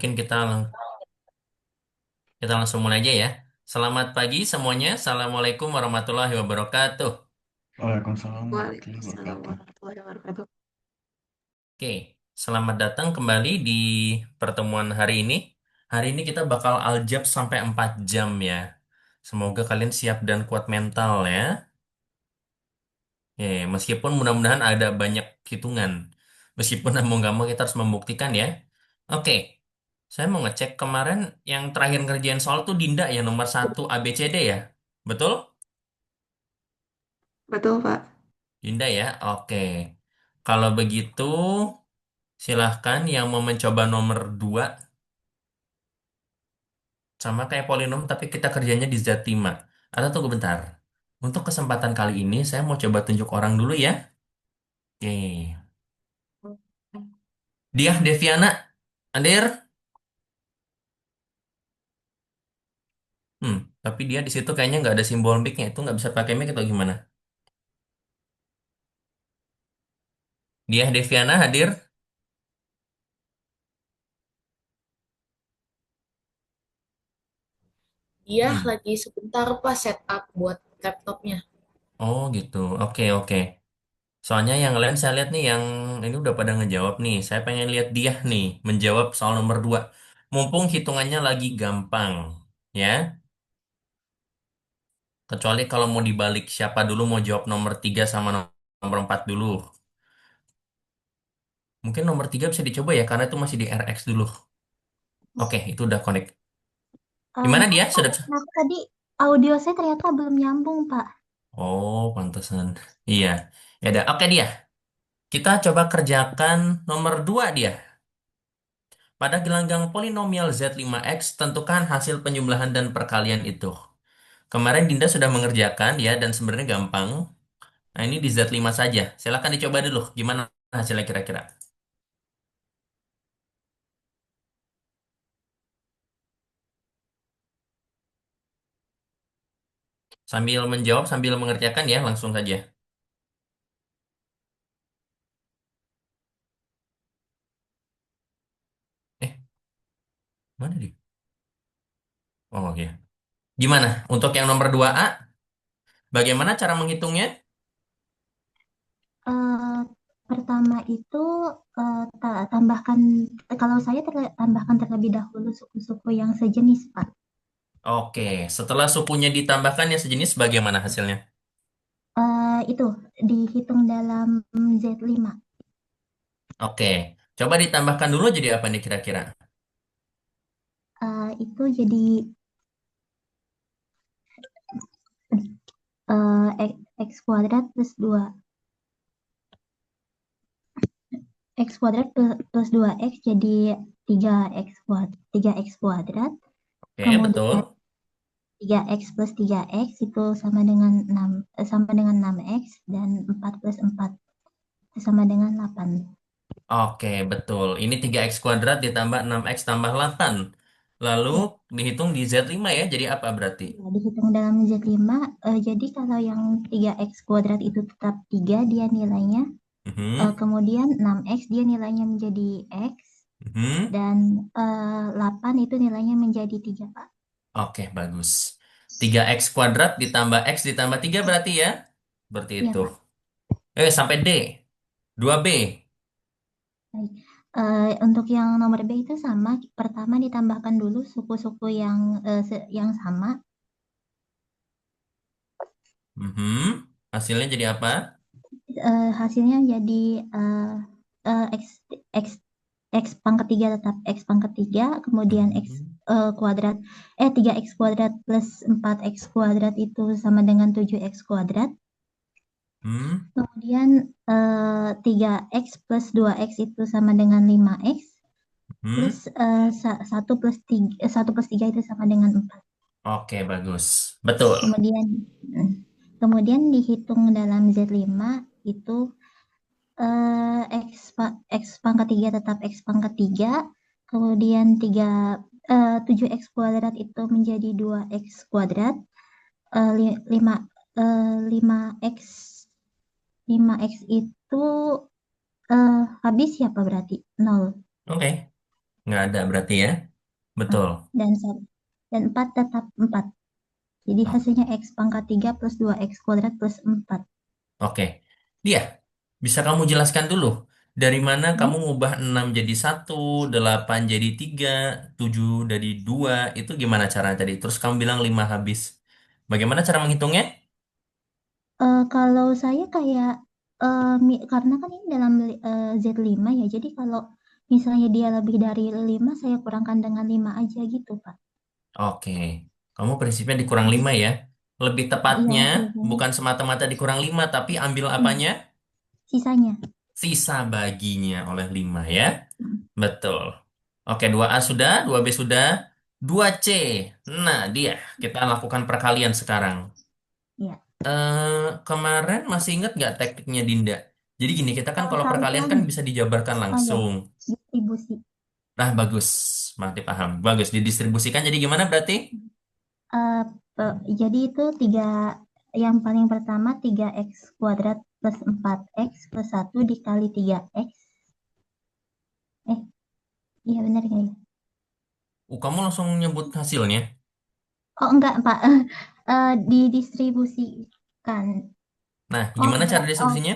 mungkin kita langsung mulai aja ya. Selamat pagi semuanya. Assalamualaikum warahmatullahi wabarakatuh. Waalaikumsalam warahmatullahi Waalaikumsalam wabarakatuh. warahmatullahi wabarakatuh. Oke, selamat datang kembali di pertemuan hari ini. Hari ini kita bakal aljab sampai 4 jam ya. Semoga kalian siap dan kuat mental ya. Meskipun mudah-mudahan ada banyak hitungan. Meskipun mau nggak mau kita harus membuktikan ya. Oke, saya mau ngecek kemarin yang terakhir ngerjain soal tuh Dinda ya nomor satu ABCD ya. Betul? Betul, Pak. Dinda ya. Oke. Kalau begitu, silahkan yang mau mencoba nomor 2 sama kayak polinom tapi kita kerjanya di Z5. Atau tunggu bentar. Untuk kesempatan kali ini saya mau coba tunjuk orang dulu ya. Oke. Dia Deviana, hadir. Tapi dia di situ kayaknya nggak ada simbol mic-nya. Itu nggak bisa pakai mic atau gimana? Dia Deviana hadir. Dia Hmm. lagi sebentar pas setup buat laptopnya. Oh gitu. Oke, oke. Soalnya yang lain saya lihat nih yang ini udah pada ngejawab nih. Saya pengen lihat dia nih menjawab soal nomor 2. Mumpung hitungannya lagi gampang. Ya. Kecuali kalau mau dibalik siapa dulu mau jawab nomor 3 sama nomor 4 dulu. Mungkin nomor 3 bisa dicoba ya karena itu masih di RX dulu. Oke, itu udah connect. Gimana Maaf dia? Pak, Sudah. kenapa tadi audio saya ternyata belum nyambung, Pak? Oh, pantesan. Iya. Ya udah. Oke dia. Kita coba kerjakan nomor 2 dia. Pada gelanggang polinomial Z5X, tentukan hasil penjumlahan dan perkalian itu. Kemarin Dinda sudah mengerjakan ya, dan sebenarnya gampang. Nah, ini di Z5 saja. Silakan dicoba dulu. Gimana hasilnya kira-kira? Sambil menjawab, sambil mengerjakan ya, langsung saja. Eh, mana dia? Oh, ya. Gimana? Untuk yang nomor 2A, bagaimana cara menghitungnya? Eh, Pertama itu tambahkan, kalau saya tambahkan terlebih dahulu suku-suku yang sejenis, Pak. Oke, setelah sukunya ditambahkan yang sejenis, bagaimana hasilnya? Itu dihitung dalam Z5. Oke, coba ditambahkan dulu jadi apa nih kira-kira? Itu jadi X kuadrat plus 2. X kuadrat plus 2X jadi 3X kuadrat. Oke, Kemudian betul. 3X plus 3X itu sama dengan 6X dan 4 plus 4 itu sama dengan 8. Oke, betul. Ini 3x kuadrat ditambah 6x tambah 8. Lalu Ya, dihitung di Z5 ya, jadi apa berarti? ya, dihitung dalam Z5. Jadi kalau yang 3X kuadrat itu tetap 3 dia nilainya. Mhm, Kemudian 6X dia nilainya menjadi X. mhm. Dan 8 itu nilainya menjadi 3, Pak. Oke, bagus. 3x kuadrat ditambah x ditambah 3 berarti ya? Berarti Iya, itu. Pak. Sampai D. 2B. Baik. Untuk yang nomor B itu sama. Pertama ditambahkan dulu suku-suku yang sama. Mhm. Hasilnya jadi apa? Hasilnya jadi X, X, X pangkat 3 tetap X pangkat 3, kemudian Mhm. kuadrat, 3X kuadrat plus 4X kuadrat itu sama dengan 7X kuadrat. Hmm. Kemudian 3X plus 2X itu sama dengan 5X, plus Hmm. 1 plus 3 itu sama dengan 4. Oke, bagus. Betul. Kemudian, mm, kemudian dihitung dalam Z5 itu X pangkat 3 tetap X pangkat 3, kemudian 7X kuadrat itu menjadi 2X kuadrat, 5, 5X 5X itu habis siapa berarti? 0. Oke. Nggak ada berarti ya. Ah, Betul. dan 4 tetap 4. Jadi Oh, hasilnya X pangkat 3 plus 2X kuadrat plus 4. oke. Dia, bisa kamu jelaskan dulu dari mana kamu Hmm? ngubah 6 jadi 1, 8 jadi 3, 7 jadi 2, itu gimana cara tadi? Terus kamu bilang 5 habis. Bagaimana cara menghitungnya? Kalau saya kayak karena kan ini dalam Z5 ya, jadi kalau misalnya dia lebih dari 5, saya kurangkan dengan 5 aja gitu, Pak. Oke, kamu prinsipnya dikurang 5 ya. Lebih Iya, tepatnya biasanya. bukan semata-mata dikurang 5, tapi ambil Iya, apanya? sisanya. Sisa baginya oleh 5 ya. Mm, Betul. Oke, 2A sudah, 2B sudah, 2C. Nah, dia. Kita lakukan perkalian sekarang. Iya. Kemarin masih ingat nggak tekniknya Dinda? Jadi gini, kita kan kalau Satu perkalian kan lagi. bisa dijabarkan Oh ya, langsung. distribusi. Nah, bagus. Mati paham. Bagus, didistribusikan. Jadi gimana berarti? Eh, jadi itu yang paling pertama 3x kuadrat plus 4x plus 1 dikali 3x. Eh, iya benar nggak ya? Kamu langsung nyebut hasilnya. Oh enggak, Pak. Didistribusikan. Nah, Oh gimana cara enggak. Oh, distribusinya?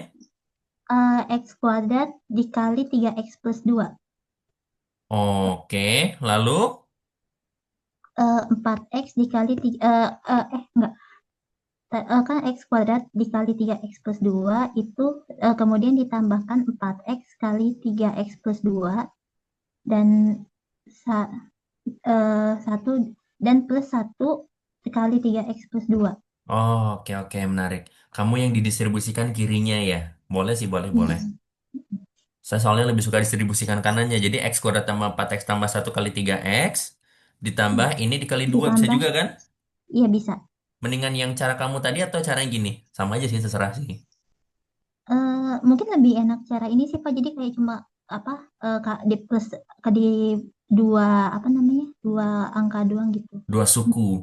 x kuadrat dikali 3x plus 2. Oke, lalu? 4x dikali 3, enggak. Kan x kuadrat dikali 3x plus 2 itu kemudian ditambahkan 4x kali 3x plus 2 dan sa- 1 dan plus 1 kali 3x plus 2. Oh, oke, oke, menarik. Kamu yang didistribusikan kirinya ya? Boleh sih, boleh, boleh. Hmm. Saya soalnya lebih suka distribusikan kanannya. Jadi X kuadrat tambah 4X tambah 1 kali 3X. Ditambah Ya, ini dikali 2 bisa ditambah, juga kan? iya bisa. Mendingan yang cara kamu tadi atau cara yang gini? Sama aja sih, terserah sih. Mungkin lebih enak cara ini sih Pak. Jadi kayak cuma apa di plus ke di dua apa namanya dua angka doang gitu. Dua suku.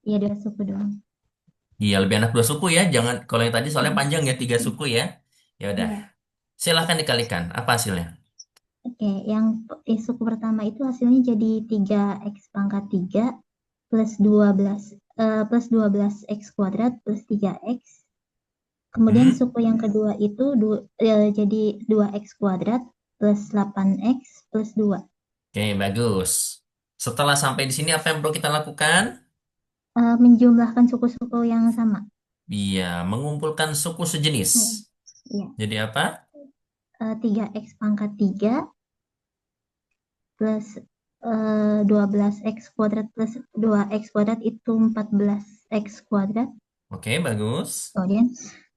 Iya dua suku doang. Iya, lebih enak dua suku ya. Jangan, kalau yang tadi soalnya Hmm. panjang ya, 3 suku ya. Ya udah, Iya. silahkan dikalikan. Apa hasilnya? Oke, yang suku pertama itu hasilnya jadi 3x pangkat 3 plus 12 plus 12x kuadrat plus 3x. Kemudian Hmm? suku yang kedua itu jadi 2x kuadrat plus 8x plus 2. Oke, bagus. Setelah sampai di sini, apa yang perlu kita lakukan? Menjumlahkan suku-suku yang sama. Iya, mengumpulkan suku sejenis. Iya. Iya. Jadi apa? 3x pangkat 3 plus 12x kuadrat plus 2x kuadrat itu 14x kuadrat. Oke, bagus. Kemudian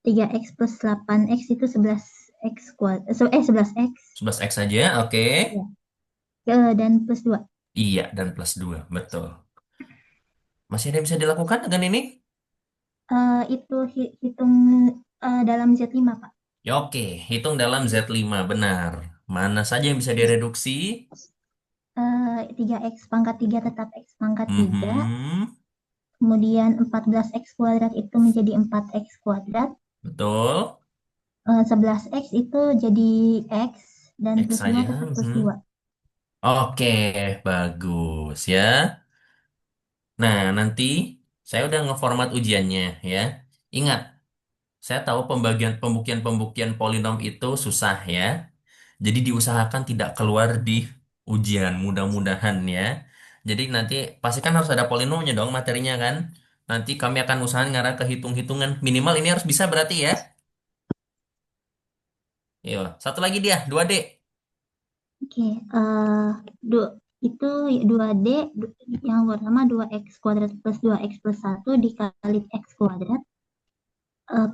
3x plus 8x itu 11x kuadrat. 11x. 11X saja, oke. Ya. Dan plus 2. Iya, dan plus 2 betul. Masih ada yang bisa dilakukan dengan ini? Itu hitung dalam Z5, Pak. Ya oke, hitung dalam Z5, benar. Mana saja yang bisa direduksi? 3x pangkat 3 tetap x pangkat 3. Mhm, Kemudian 14x kuadrat itu menjadi 4x kuadrat. betul. 11x itu jadi x dan X plus 2 saja. tetap plus Mhm. 2. Oke, bagus ya. Nah, nanti saya udah ngeformat ujiannya ya. Ingat, saya tahu pembukian-pembukian polinom itu susah ya. Jadi diusahakan tidak keluar di ujian, mudah-mudahan ya. Jadi nanti pastikan harus ada polinomnya dong materinya kan. Nanti kami akan usahakan ngarah ke hitung-hitungan. Minimal ini harus bisa berarti ya. Yo, satu lagi dia, 2D. Oke, itu 2D yang pertama 2x kuadrat plus 2x plus 1 dikali x kuadrat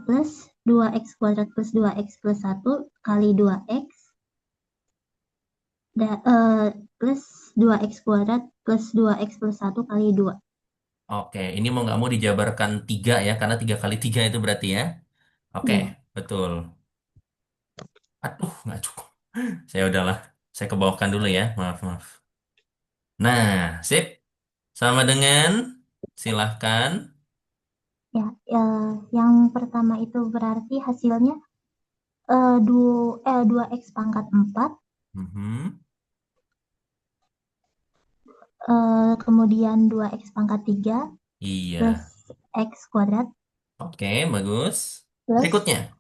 plus 2x kuadrat plus 2x plus 1 kali 2x plus 2x kuadrat plus 2x plus 1 kali 2. Oke, ini mau nggak mau dijabarkan 3 ya, karena 3 kali 3 itu berarti ya. Oke, Iya, betul. Aduh, nggak cukup. Saya udahlah, saya kebawahkan dulu ya, maaf, maaf. Nah, sip. Sama dengan, silahkan. ya, yang pertama itu berarti hasilnya 2x pangkat 4 Mhm. kemudian 2x pangkat 3 plus Iya. x kuadrat Oke, bagus. plus Berikutnya.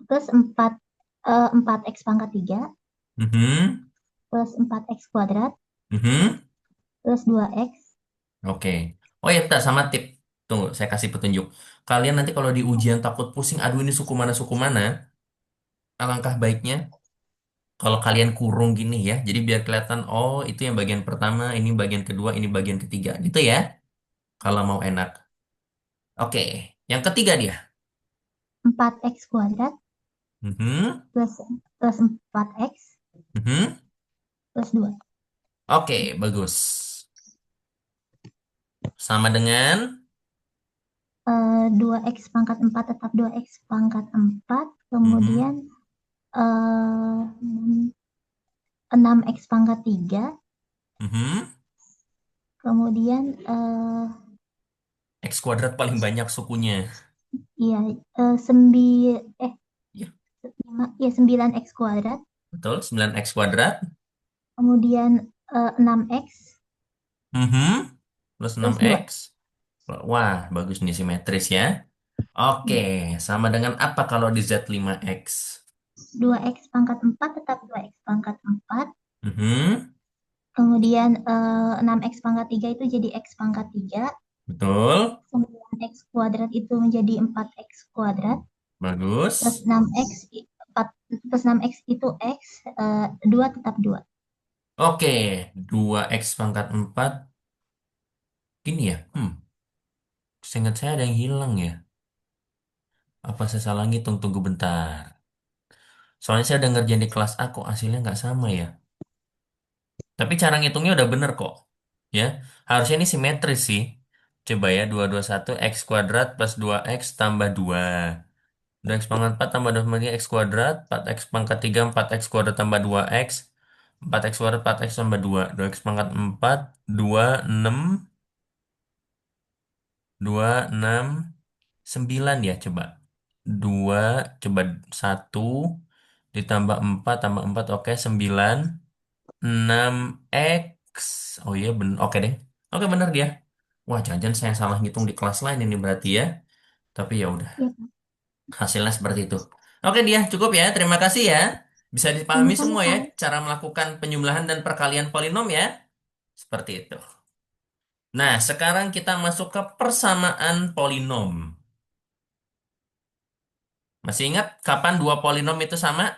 4x pangkat 3 Mhm. plus 4x kuadrat Mhm. plus 2x. Oke. Oh ya, bentar, sama tip. Tunggu, saya kasih petunjuk. Kalian nanti kalau di ujian takut pusing, aduh ini suku mana, alangkah baiknya kalau kalian kurung gini ya. Jadi biar kelihatan, oh itu yang bagian pertama, ini bagian kedua, ini bagian ketiga. Gitu ya, kalau mau enak. Oke, yang ketiga dia. 4x kuadrat Mhm. plus 4x Mhm. plus 2. Oke, bagus. Sama dengan 2x pangkat 4 tetap 2x pangkat 4. mhm. Kemudian eh, 6x pangkat 3. Mhm. Kemudian X kuadrat paling banyak sukunya. iya, eh, sembi, eh, Ya, ya 9x kuadrat. betul. 9x kuadrat. Kemudian 6x Mhm. Plus plus 2. 6x. Wah, bagus nih simetris ya. Oke, Iya. sama dengan apa kalau di Z5X? 2x pangkat 4 tetap 2x pangkat 4. Mhm. Kemudian 6x pangkat 3 itu jadi x pangkat 3. Betul. 9x kuadrat itu menjadi 4x kuadrat. Plus Bagus. 6x, 4, plus 6x itu x, 2 tetap 2. Oke, 2x pangkat 4. Gini ya. Seingat saya ada yang hilang ya. Apa saya salah ngitung? Tunggu bentar. Soalnya saya udah ngerjain di kelas A kok hasilnya nggak sama ya. Tapi cara ngitungnya udah bener kok. Ya, harusnya ini simetris sih. Coba ya, 221 x kuadrat plus 2x tambah 2. 2x pangkat 4 tambah 2 pangkat 3 x kuadrat. 4x pangkat 3, 4x kuadrat tambah 2x. 4x kuadrat, 4x tambah 2. 2x pangkat 4, 2, 6, 2, 6, 9 ya coba. 2, coba 1, ditambah 4, tambah 4, oke, 9. 6x. Oh iya, bener. Oke deh. Oke, bener dia. Wah, jangan-jangan saya salah ngitung di kelas lain ini berarti ya. Tapi ya udah, Ya, Pak. hasilnya seperti itu. Oke dia, cukup ya. Terima kasih ya. Bisa dipahami Sama-sama, semua ya Kak. cara melakukan penyembelahan dan perkalian polinom ya. Seperti itu. Nah, sekarang kita masuk ke persamaan polinom. Masih ingat kapan dua polinom itu sama?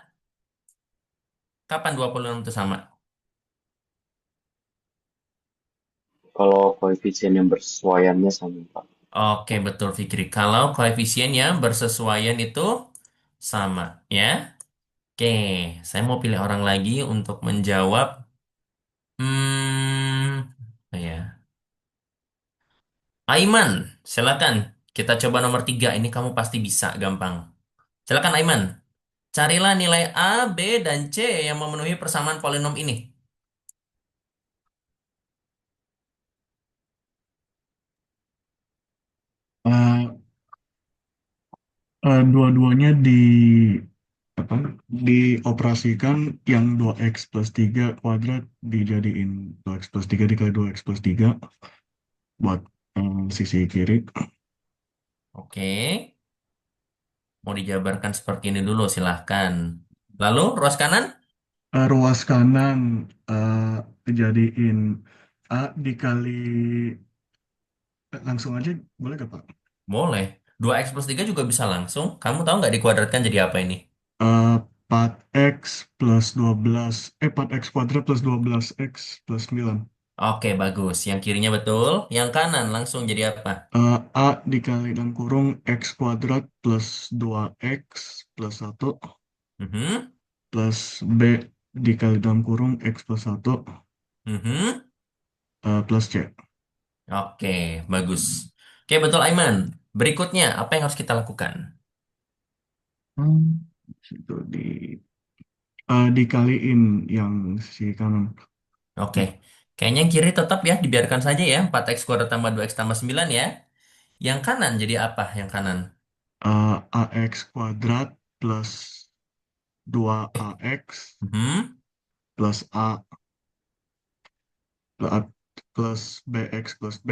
Kapan dua polinom itu sama? Kalau koefisien yang bersesuaiannya sama, Pak. Oke, betul Fikri. Kalau koefisiennya bersesuaian itu sama, ya. Oke, saya mau pilih orang lagi untuk menjawab. Apa ya? Aiman, silakan. Kita coba nomor 3. Ini kamu pasti bisa, gampang. Silakan Aiman. Carilah nilai A, B, dan C yang memenuhi persamaan polinom ini. Eh, Dua-duanya apa dioperasikan, yang 2x plus 3 kuadrat dijadiin 2x plus 3 dikali 2x plus 3 buat sisi kiri. Oke, mau dijabarkan seperti ini dulu, silahkan. Lalu, ruas kanan? Ruas kanan dijadiin A dikali, langsung aja boleh gak Pak? Boleh. 2x plus 3 juga bisa langsung. Kamu tahu nggak dikuadratkan jadi apa ini? 4x plus 12, 4x kuadrat plus 12x plus 9. Oke, bagus. Yang kirinya betul. Yang kanan langsung jadi apa? A dikali dalam kurung x kuadrat plus 2x plus 1 Mhm. plus B dikali dalam kurung x plus 1 Mhm. plus C. Oke, bagus. Oke, betul Aiman. Berikutnya, apa yang harus kita lakukan? Itu dikaliin yang sisi kanan. Oke, kayaknya yang kiri tetap ya, dibiarkan saja ya. 4x kuadrat tambah 2x tambah 9 ya. Yang kanan jadi apa yang kanan? AX kuadrat plus 2AX Mhm. plus A plus bx plus b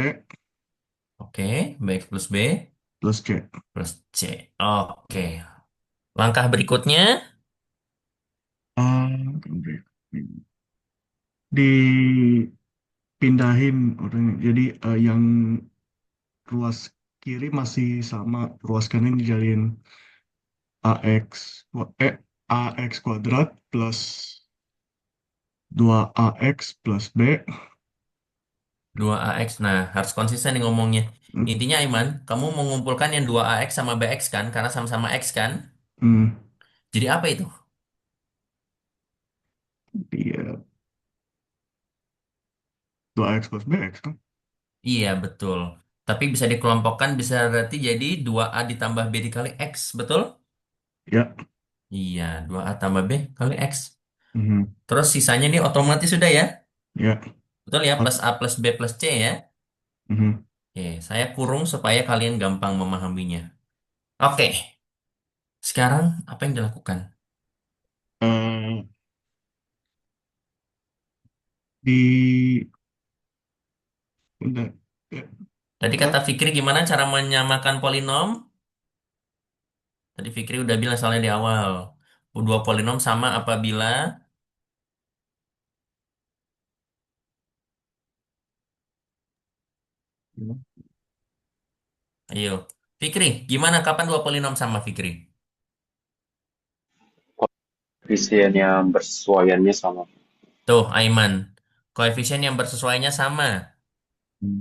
Oke, Bx plus B plus c. plus C. Oke. Langkah berikutnya, Ah, dipindahin orangnya. Jadi yang ruas kiri masih sama, ruas kanan dijadiin ax kuadrat plus 2ax plus b. 2AX. Nah, harus konsisten nih ngomongnya. Hmm, Intinya, Aiman, kamu mengumpulkan yang 2AX sama BX kan? Karena sama-sama X kan? hmm, Jadi apa itu? iya, 2x plus bx kan? Iya, betul. Tapi bisa dikelompokkan, bisa berarti jadi 2A ditambah B dikali X, betul? Ya. Iya, 2A tambah B kali X. Mhm. Terus sisanya nih otomatis sudah ya? Ya. Betul ya, Ot- plus A plus B plus C ya? mhm. Oke, saya kurung supaya kalian gampang memahaminya. Oke, sekarang apa yang dilakukan? Eh, di udah ya, Tadi apa? kata Fikri gimana cara menyamakan polinom? Tadi Fikri udah bilang soalnya di awal. Dua polinom sama apabila, ayo. Fikri, gimana kapan dua polinom sama Fikri? Koefisien yang bersesuaiannya sama. Tuh, Aiman. Koefisien yang bersesuaiannya sama. Hmm.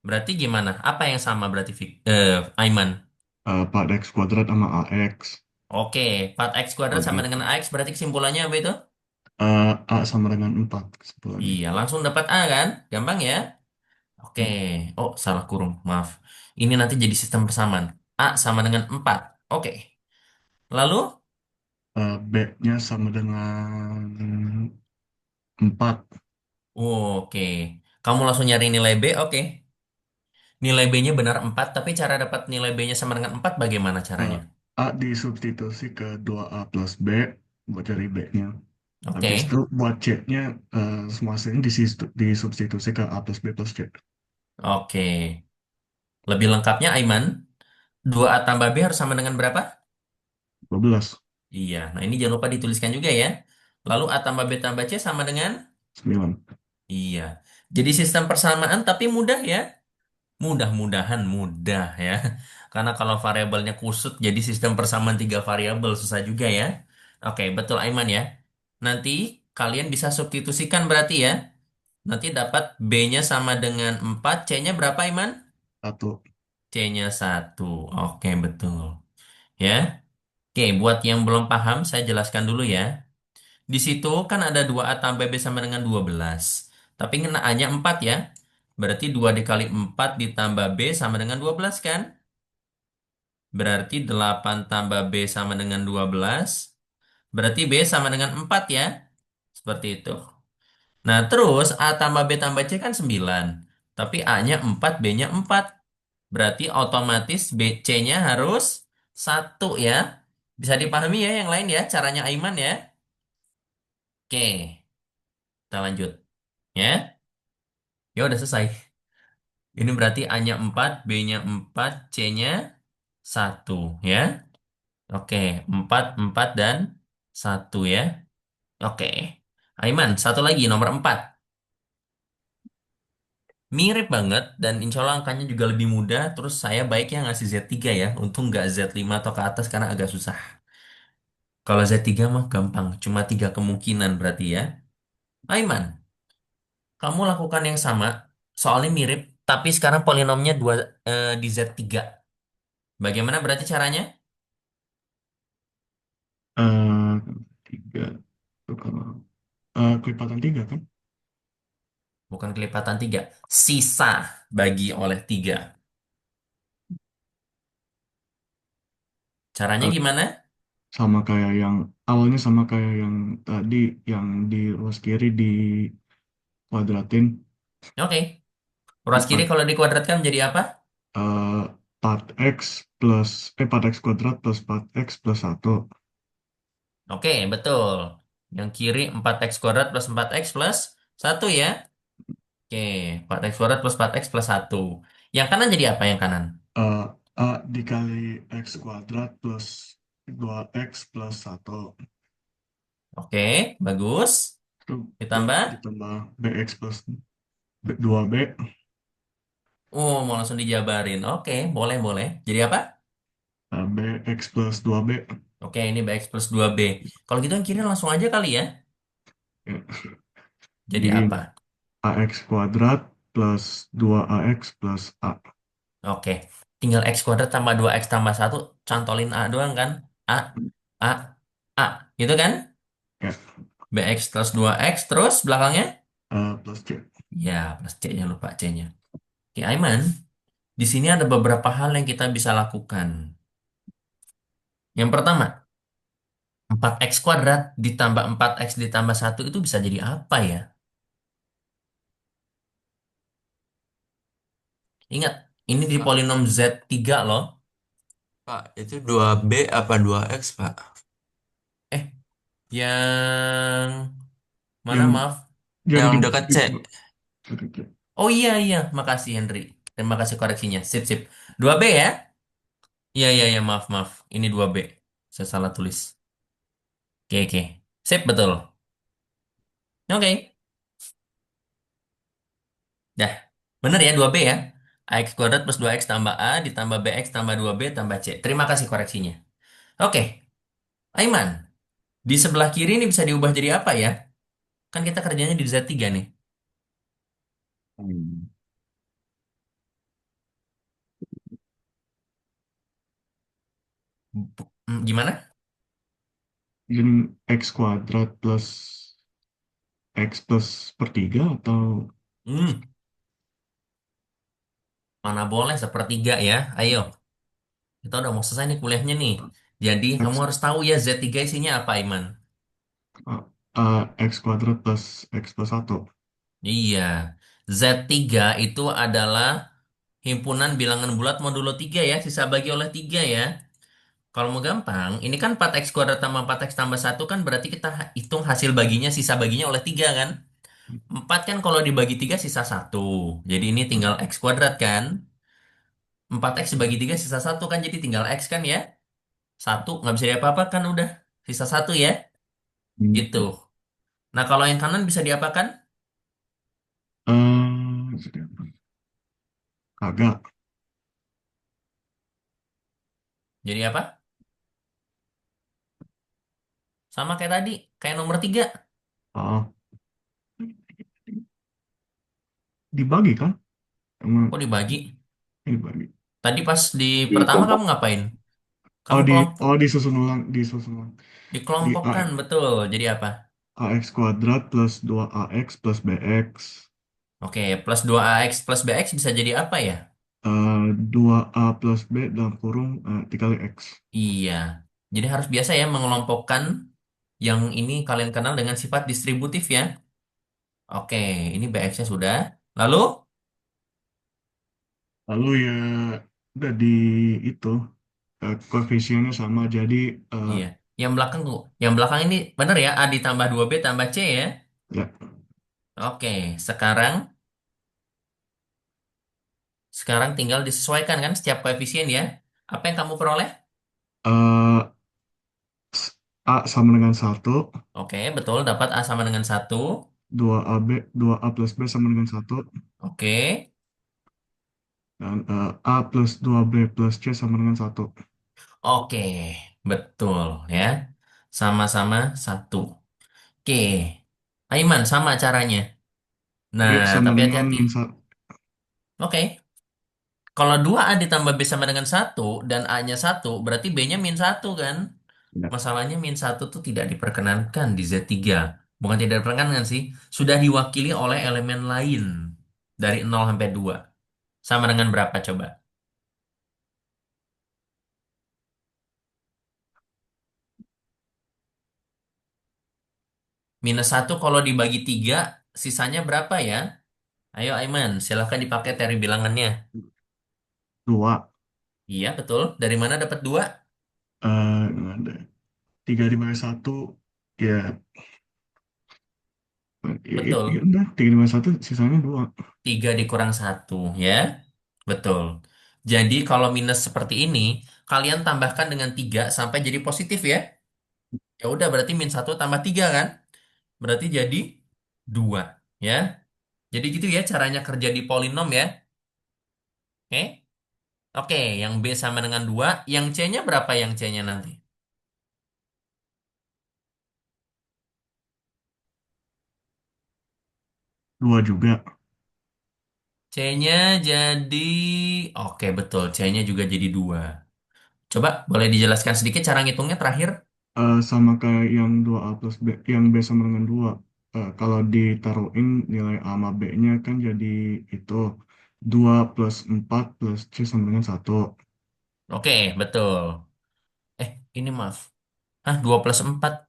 Berarti gimana? Apa yang sama berarti Aiman? 4x kuadrat sama ax Oke, 4x kuadrat sama kuadrat. dengan ax berarti kesimpulannya apa itu? A sama dengan 4 kesimpulannya. Iya, langsung dapat A kan? Gampang ya? Oke. Hmm. Oh, salah kurung. Maaf. Ini nanti jadi sistem persamaan. A sama dengan 4. Oke. Lalu, B-nya sama dengan 4. oke. Kamu langsung nyari nilai B, oke. Nilai B-nya benar 4, tapi cara dapat nilai B-nya sama dengan 4 bagaimana caranya? A disubstitusi ke 2a plus b buat cari B-nya. Habis Oke. itu buat C-nya semua hasilnya disubstitusi ke A plus B plus C. Oke. Lebih lengkapnya, Aiman, 2A tambah B harus sama dengan berapa? 12. Iya. Nah, ini jangan lupa dituliskan juga ya. Lalu A tambah B tambah C sama dengan? 9. Iya. Jadi sistem persamaan tapi mudah ya. Mudah-mudahan mudah ya. Karena kalau variabelnya kusut jadi sistem persamaan tiga variabel susah juga ya. Oke, betul Aiman ya. Nanti kalian bisa substitusikan berarti ya. Nanti dapat B-nya sama dengan 4, C-nya berapa Aiman? 1. C-nya 1. Oke, betul. Ya. Oke, buat yang belum paham saya jelaskan dulu ya. Di situ kan ada 2A tambah B sama dengan 12. Tapi kena A-nya 4 ya. Berarti 2 dikali 4 ditambah B sama dengan 12 kan? Berarti 8 tambah B sama dengan 12. Berarti B sama dengan 4 ya. Seperti itu. Nah, terus A tambah B tambah C kan 9. Tapi A-nya 4, B-nya 4. Berarti otomatis B, C-nya harus 1 ya. Bisa dipahami ya yang lain ya, caranya Aiman ya. Oke, kita lanjut. Ya, ya udah selesai. Ini berarti A-nya 4, B-nya 4, C-nya 1 ya. Oke, 4, 4, dan 1 ya. Oke. Aiman, satu lagi, nomor 4. Mirip banget, dan insya Allah angkanya juga lebih mudah. Terus saya baiknya ngasih Z3 ya. Untung nggak Z5 atau ke atas karena agak susah. Kalau Z3 mah gampang, cuma 3 kemungkinan berarti ya. Aiman, kamu lakukan yang sama, soalnya mirip, tapi sekarang polinomnya di Z3. Bagaimana berarti caranya? Eh, 3. Itu kalau kelipatan 3 kan? Bukan kelipatan 3. Sisa bagi oleh 3. Caranya Eh, gimana? sama kayak yang awalnya sama kayak yang tadi yang di ruas kiri di kuadratin Oke. Ruas kiri 4 kalau dikuadratkan menjadi apa? 4x plus 4x kuadrat plus 4x plus 1. Oke, betul. Yang kiri 4x kuadrat plus 4x plus 1 ya. Oke, 4x kuadrat plus 4x plus 1. Yang kanan jadi apa yang kanan? Eh, A dikali X kuadrat plus 2X plus 1. Oke, bagus. Itu Ditambah. ditambah BX plus 2B. Oh, mau langsung dijabarin. Oke, boleh, boleh. Jadi apa? BX plus 2B. Oke, ini bx plus 2b. Kalau gitu yang kiri langsung aja kali ya. Ya. Jadi Jadi apa? AX kuadrat plus 2AX plus A. Oke, tinggal x kuadrat tambah 2x tambah 1, cantolin A doang kan? A, A, A. Gitu kan? Ya, Bx plus 2x, terus belakangnya? plus C. Ya, plus C-nya lupa C-nya. Oke, Aiman. Di sini ada beberapa hal yang kita bisa lakukan. Yang pertama, 4x kuadrat ditambah 4x ditambah 1 itu bisa jadi apa ya? Ingat, ini di Pak, polinom Z3 loh. Pak, itu 2B apa 2X, Pak? Eh, yang mana Yang maaf? yang Yang di dekat C. itu. Oh iya, iya. Makasih Henry. Terima kasih koreksinya. Sip, sip. 2B ya? Iya, iya, iya. Maaf, maaf. Ini 2B. Saya salah tulis. Oke, oke. Sip, betul. Oke. Dah. Bener ya, 2B ya? AX kuadrat plus 2X tambah A ditambah BX tambah 2B tambah C. Terima kasih koreksinya. Oke. Aiman, di sebelah kiri ini bisa diubah jadi apa ya? Kan kita kerjanya di Z3 nih. Hmm. Gimana? Jadi X kuadrat plus X plus per 3 atau Hmm, mana boleh sepertiga ya. Ayo, kita udah mau selesai nih kuliahnya nih. Jadi kamu X, harus tahu ya Z3 isinya apa, Aiman. X kuadrat plus X plus 1. Iya, Z3 itu adalah himpunan bilangan bulat modulo 3 ya, sisa bagi oleh 3 ya. Kalau mau gampang, ini kan 4x kuadrat tambah 4x tambah 1 kan berarti kita hitung hasil baginya, sisa baginya oleh 3 kan. 4 kan kalau dibagi 3 sisa 1. Jadi ini tinggal x kuadrat kan. 4x dibagi 3 sisa 1 kan, jadi tinggal x kan ya. 1 nggak bisa diapa-apa kan udah. Sisa 1 ya, gitu. Hmm. Nah kalau yang kanan bisa diapakan? Jadi apa? Kagak. Jadi apa? Sama kayak tadi, kayak nomor 3. Oh, dibagi kan? Sama Kok dibagi? dibagi. Tadi pas di di pertama kamu kelompok. ngapain? Oh Kamu kelompok, disusun ulang, disusun ulang. Di dikelompokkan, betul. Jadi apa? AX kuadrat plus 2AX plus BX. Oke, plus 2ax plus bx bisa jadi apa ya? 2A plus B dalam kurung dikali X. Iya. Jadi harus biasa ya mengelompokkan yang ini kalian kenal dengan sifat distributif ya. Oke, ini bx-nya sudah. Lalu, Lalu ya udah di itu koefisiennya sama jadi eh, iya. Yang belakang ini benar ya, A ditambah 2B tambah C ya. ya Oke, sekarang sekarang tinggal disesuaikan kan setiap koefisien ya. Apa yang kamu peroleh? eh, A sama dengan 1, Oke, betul. Dapat A sama dengan 1. 2AB, 2A plus B sama dengan 1, Oke, dan A plus 2B plus C sama dengan 1. oke. Betul ya. Sama-sama 1. Oke. Aiman, sama caranya. Nah, B sama tapi dengan hati-hati. min 1. Oke. Kalau 2A ditambah B sama dengan 1 dan A-nya 1, berarti B-nya min 1 kan? Ya. Masalahnya min 1 tuh tidak diperkenankan di Z3. Bukan tidak diperkenankan sih. Sudah diwakili oleh elemen lain. Dari 0 sampai 2. Sama dengan berapa coba? Minus 1 kalau dibagi 3, sisanya berapa ya? Ayo Aiman, silahkan dipakai teori bilangannya. 2. Iya, betul. Dari mana dapat 2? Ada 3 dibagi 1, ya Ya Betul. udah 351 sisanya 2. 3 dikurang satu ya. Betul. Jadi kalau minus seperti ini, kalian tambahkan dengan 3 sampai jadi positif ya. Ya udah berarti min satu tambah 3 kan? Berarti jadi 2 ya. Jadi gitu ya caranya kerja di polinom ya. Oke? Oke, yang B sama dengan 2, yang C-nya berapa yang C-nya nanti? 2 juga. C-nya jadi... Oke, betul. C-nya juga jadi 2. Coba boleh dijelaskan sedikit cara ngitungnya terakhir? Sama kayak yang 2A plus B, yang B sama dengan 2. Kalau ditaruhin nilai A sama B-nya kan jadi itu 2 plus 4 plus C sama dengan 1. Oke, betul. Ini maaf. Hah, 2 plus 4.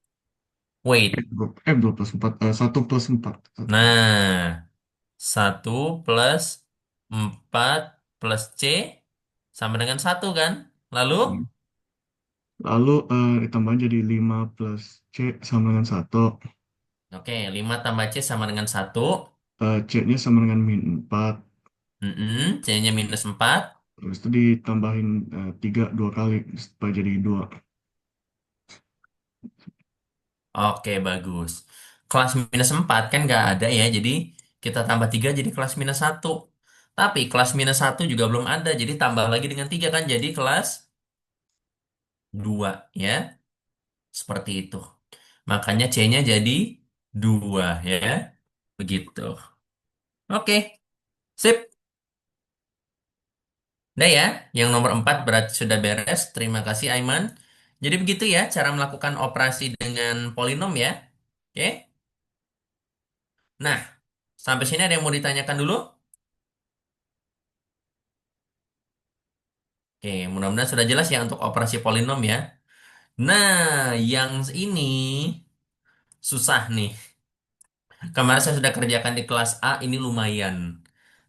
Wait. 2 plus 4, 1 plus 4. Nah, satu plus 4 plus C sama dengan satu kan? Lalu, Lalu ditambah jadi 5 plus C sama dengan 1. oke, 5 tambah C sama dengan satu. C-nya sama dengan min 4. C-nya minus 4. Terus itu ditambahin 3 2 kali supaya jadi 2. Oke, bagus. Kelas minus 4 kan nggak ada ya, jadi kita tambah 3 jadi kelas minus satu. Tapi kelas minus satu juga belum ada, jadi tambah lagi dengan 3 kan, jadi kelas 2 ya. Seperti itu. Makanya C-nya jadi 2 ya. Begitu. Oke, sip. Udah ya, yang nomor 4 berarti sudah beres. Terima kasih, Aiman. Jadi begitu ya cara melakukan operasi dengan polinom ya. Oke. Nah, sampai sini ada yang mau ditanyakan dulu? Oke, mudah-mudahan sudah jelas ya untuk operasi polinom ya. Nah, yang ini susah nih. Kemarin saya sudah kerjakan di kelas A, ini lumayan.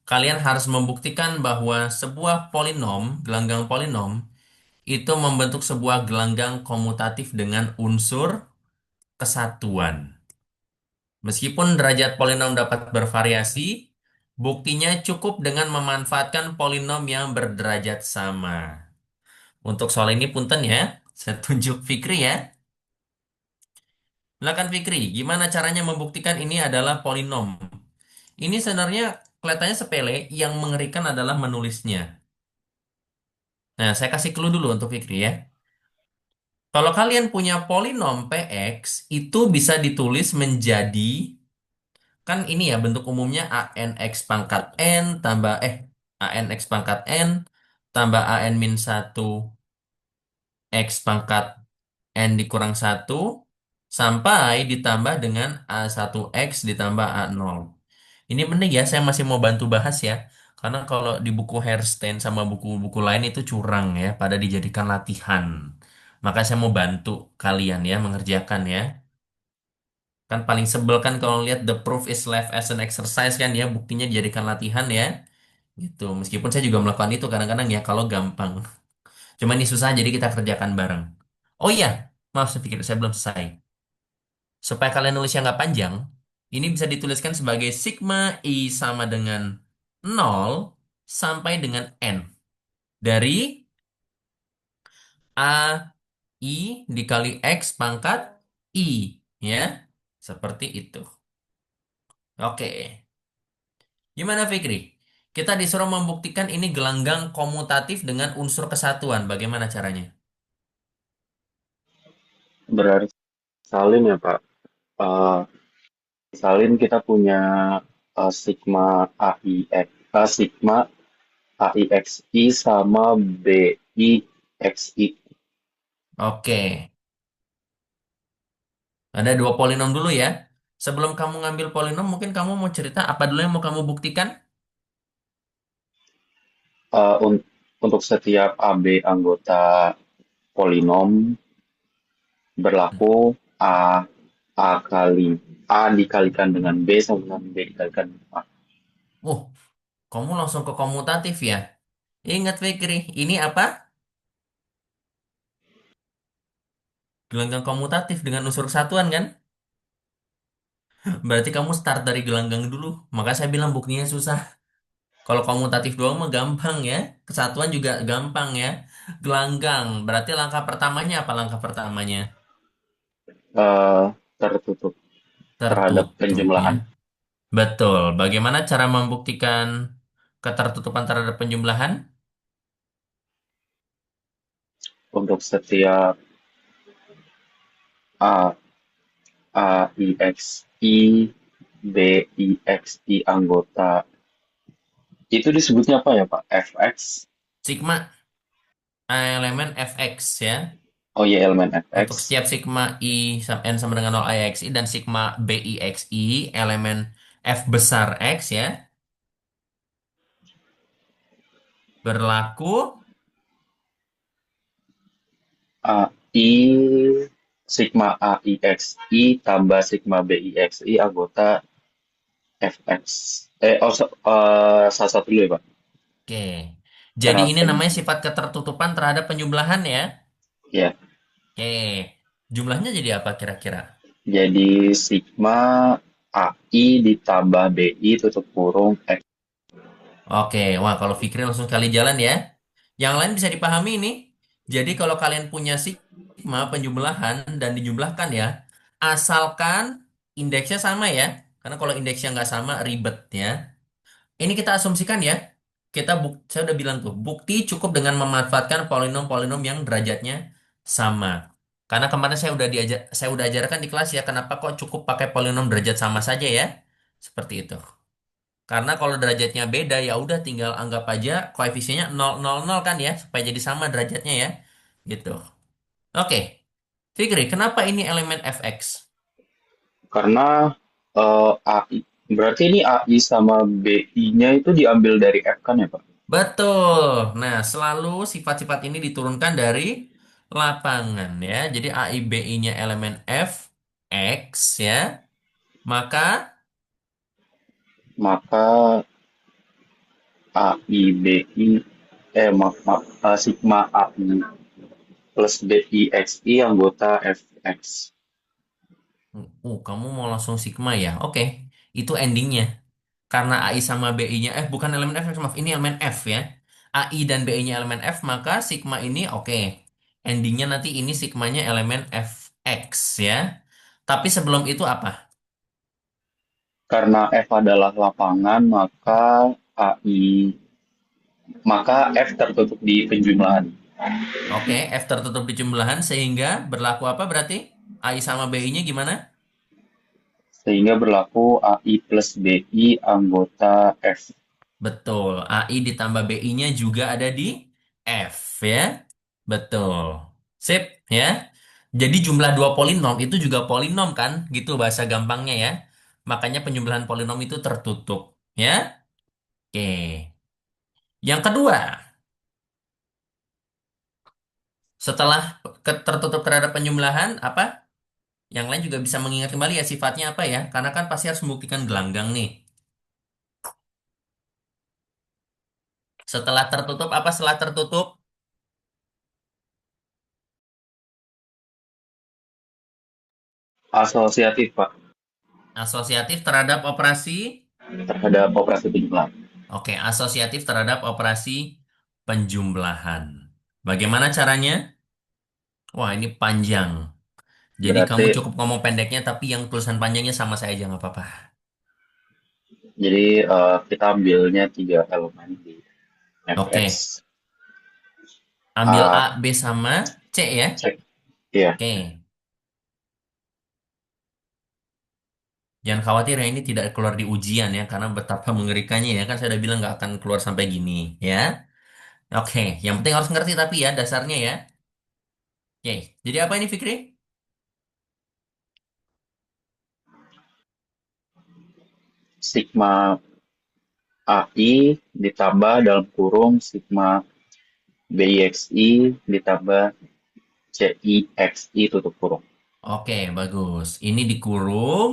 Kalian harus membuktikan bahwa sebuah polinom, gelanggang polinom, itu membentuk sebuah gelanggang komutatif dengan unsur kesatuan. Meskipun derajat polinom dapat bervariasi, buktinya cukup dengan memanfaatkan polinom yang berderajat sama. Untuk soal ini punten ya, saya tunjuk Fikri ya. Silakan Fikri, gimana caranya membuktikan ini adalah polinom? Ini sebenarnya kelihatannya sepele, yang mengerikan adalah menulisnya. Nah, saya kasih clue dulu untuk Fikri ya. Kalau kalian punya polinom Px, itu bisa ditulis menjadi, kan ini ya bentuk umumnya an x pangkat n tambah an x pangkat n tambah an min satu x pangkat n dikurang satu sampai ditambah dengan a1x ditambah a0. Ini penting ya, saya masih mau bantu bahas ya. Karena kalau di buku Herstein sama buku-buku lain itu curang ya, pada dijadikan latihan. Maka saya mau bantu kalian ya mengerjakan ya. Kan paling sebel kan kalau lihat the proof is left as an exercise kan ya, buktinya dijadikan latihan ya. Gitu. Meskipun saya juga melakukan itu kadang-kadang ya kalau gampang. Cuma ini susah jadi kita kerjakan bareng. Oh iya, maaf saya pikir saya belum selesai. Supaya kalian nulisnya nggak panjang, ini bisa dituliskan sebagai sigma I sama dengan 0 sampai dengan N. Dari A I dikali X pangkat I. Ya, seperti itu. Oke. Gimana Fikri? Kita disuruh membuktikan ini gelanggang komutatif dengan unsur kesatuan. Bagaimana caranya? Berarti salin ya Pak. Eh, salin kita punya sigma AIX, sigma AIXI sama BIXI. Oke. Ada dua polinom dulu ya. Sebelum kamu ngambil polinom, mungkin kamu mau cerita apa dulu yang mau kamu buktikan? Eh, un- untuk setiap AB anggota polinom berlaku A A kali A dikalikan dengan B sama dengan B dikalikan dengan A. Kamu langsung ke komutatif ya. Ingat Fikri, ini apa? Gelanggang komutatif dengan unsur kesatuan kan? Berarti kamu start dari gelanggang dulu. Maka saya bilang buktinya susah. Kalau komutatif doang mah gampang ya. Kesatuan juga gampang ya. Gelanggang. Berarti langkah pertamanya apa langkah pertamanya? Eh, tertutup terhadap Tertutup ya. penjumlahan. Betul. Bagaimana cara membuktikan ketertutupan terhadap penjumlahan? Untuk setiap A, A, I, X, I, B, I, X, I anggota. Itu disebutnya apa ya, Pak? FX? Sigma elemen fx ya. Oh iya, elemen Untuk FX. setiap sigma n sama dengan 0 IXI dan sigma BIXI elemen F besar X ya. Berlaku. AI, sigma AIXI tambah sigma BIXI anggota FX. Salah satu dulu ya, Pak. Oke. Jadi Cara ini namanya sifat ketertutupan terhadap penjumlahan ya. ya. Oke. Jumlahnya jadi apa kira-kira? Jadi sigma AI ditambah BI tutup kurung X. Oke, wah kalau Fikri langsung kali jalan ya. Yang lain bisa dipahami ini. Jadi kalau kalian punya sigma penjumlahan dan dijumlahkan ya, asalkan indeksnya sama ya. Karena kalau indeksnya nggak sama ribet ya. Ini kita asumsikan ya. Saya udah bilang tuh, bukti cukup dengan memanfaatkan polinom-polinom yang derajatnya sama. Karena kemarin saya udah ajarkan di kelas ya, kenapa kok cukup pakai polinom derajat sama saja ya. Seperti itu. Karena kalau derajatnya beda ya udah tinggal anggap aja koefisiennya 0, 0, 0 kan ya supaya jadi sama derajatnya ya. Gitu. Oke. Fikri, kenapa ini elemen fx? Karena AI. Berarti ini AI sama BI-nya itu diambil dari F kan ya, Pak? Betul. Nah, selalu sifat-sifat ini diturunkan dari lapangan ya. Jadi A I B I-nya elemen fx ya. Maka Maka AI BI sigma AI plus BIXI anggota FX. kamu mau langsung sigma ya? Oke. Itu endingnya. Karena AI sama BI-nya F bukan elemen F, maaf, ini elemen F ya. AI dan BI-nya elemen F, maka sigma ini oke. Endingnya nanti ini sigmanya elemen Fx ya. Tapi sebelum itu apa? Karena F adalah lapangan, maka F tertutup di penjumlahan. Oke, F tertutup di jumlahan sehingga berlaku apa berarti? AI sama BI-nya gimana? Sehingga berlaku AI plus BI anggota F. Betul, AI ditambah BI-nya juga ada di F ya. Betul. Sip ya. Jadi jumlah dua polinom itu juga polinom kan? Gitu bahasa gampangnya ya. Makanya penjumlahan polinom itu tertutup ya. Oke. Yang kedua, setelah tertutup terhadap penjumlahan apa? Yang lain juga bisa mengingat kembali ya sifatnya apa ya? Karena kan pasti harus membuktikan gelanggang nih. Setelah tertutup apa setelah tertutup? Asosiatif, Pak, Asosiatif terhadap operasi. terhadap operasi penjumlahan. Oke, asosiatif terhadap operasi penjumlahan. Bagaimana caranya? Wah, ini panjang. Jadi kamu Berarti, cukup ngomong pendeknya, tapi yang tulisan panjangnya sama saya aja nggak apa-apa. kita ambilnya tiga elemen di Oke, FX. ambil A, A, B sama C ya. cek, ya. Oke, jangan khawatir ya ini tidak keluar di ujian ya, karena betapa mengerikannya ya. Kan saya udah bilang nggak akan keluar sampai gini ya. Oke, yang penting harus ngerti tapi ya dasarnya ya. Oke, jadi apa ini Fikri? Sigma AI ditambah dalam kurung sigma BIXI ditambah CIXI tutup kurung. Oke, bagus. Ini dikurung.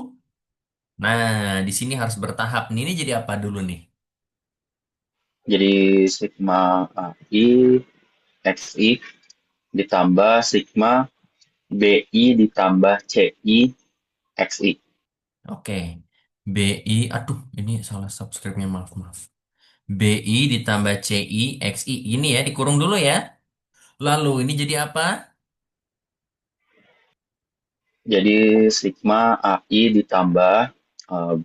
Nah, di sini harus bertahap. Ini jadi apa dulu nih? Jadi sigma AI XI ditambah sigma BI ditambah CI XI. Oke. BI, aduh, ini salah subscribe-nya, maaf, maaf. BI ditambah CI, XI. Ini ya, dikurung dulu ya. Lalu, ini jadi apa? Jadi sigma AI ditambah eh,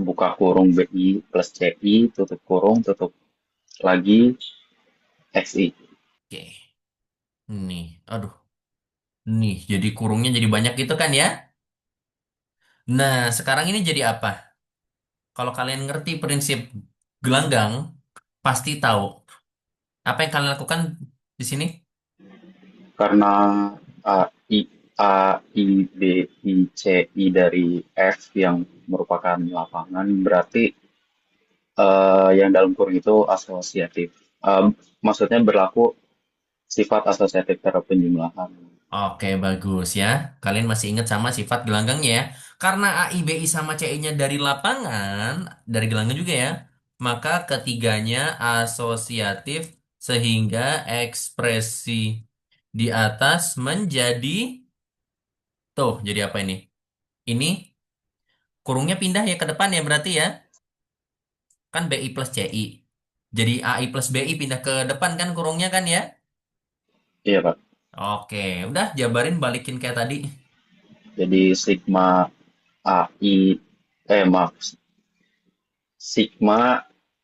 buka kurung BI plus CI tutup kurung tutup lagi XI. Oke. Nih, aduh. Nih, jadi kurungnya jadi banyak gitu kan ya? Nah, sekarang ini jadi apa? Kalau kalian ngerti prinsip gelanggang, pasti tahu. Apa yang kalian lakukan di sini? Karena A, I, B, I, C, I dari F yang merupakan lapangan, berarti yang dalam kurung itu asosiatif. Maksudnya berlaku sifat asosiatif terhadap penjumlahan. Oke, bagus ya. Kalian masih ingat sama sifat gelanggangnya ya. Karena A, I, B, I sama C, I-nya dari lapangan, dari gelanggang juga ya. Maka ketiganya asosiatif sehingga ekspresi di atas menjadi, tuh, jadi apa ini? Ini kurungnya pindah ya ke depan ya berarti ya. Kan BI plus CI. Jadi AI plus BI pindah ke depan kan kurungnya kan ya. Iya, Pak. Oke, udah jabarin balikin kayak tadi. Jadi sigma AI, maaf, sigma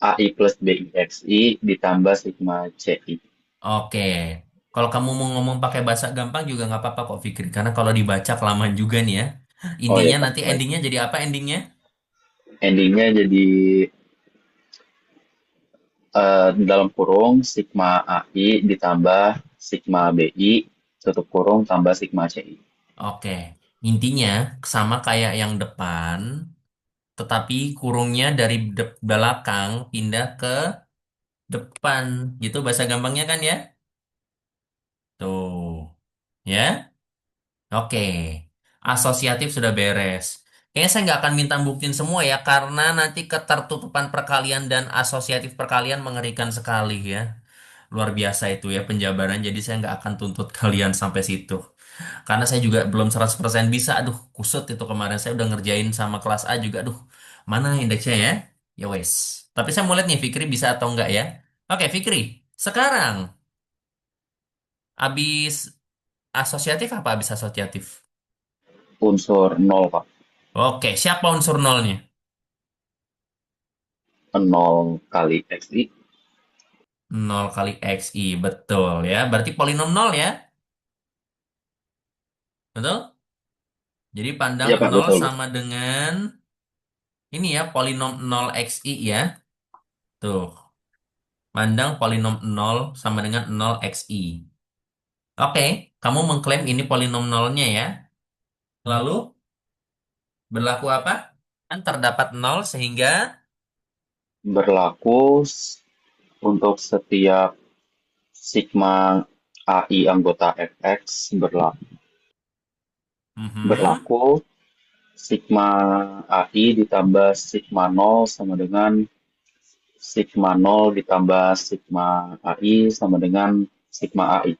AI plus BIXI ditambah sigma CI. Oke, kalau kamu mau ngomong pakai bahasa gampang juga nggak apa-apa kok Fikri. Karena kalau dibaca kelamaan juga nih ya. Oh Intinya ya, Pak. nanti Baik. endingnya jadi apa endingnya? Endingnya jadi dalam kurung sigma AI ditambah sigma BI tutup kurung tambah sigma CI. Oke, intinya sama kayak yang depan, tetapi kurungnya dari belakang pindah ke depan. Gitu bahasa gampangnya kan ya? Tuh, ya. Oke, asosiatif sudah beres. Kayaknya saya nggak akan minta buktiin semua ya, karena nanti ketertutupan perkalian dan asosiatif perkalian mengerikan sekali ya. Luar biasa itu ya penjabaran, jadi saya nggak akan tuntut kalian sampai situ. Karena saya juga belum 100% bisa, aduh kusut itu kemarin saya udah ngerjain sama kelas A juga, aduh mana indeksnya ya? Ya wes. Tapi saya mau lihat nih Fikri bisa atau enggak ya. Oke Fikri, sekarang habis asosiatif apa habis asosiatif? Unsur nol, Pak. Oke, siapa unsur nolnya? Nol kali XI. Nol kali XI, betul ya. Berarti polinom nol ya, betul? Jadi pandang Iya, Pak, nol betul. sama dengan ini ya, polinom nol XI ya. Tuh, pandang polinom nol sama dengan nol XI. Oke, kamu mengklaim ini polinom nolnya ya. Lalu, berlaku apa? Kan terdapat nol sehingga Berlaku untuk setiap sigma AI anggota FX mhm. berlaku sigma AI ditambah sigma nol sama dengan sigma nol ditambah sigma AI sama dengan sigma AI.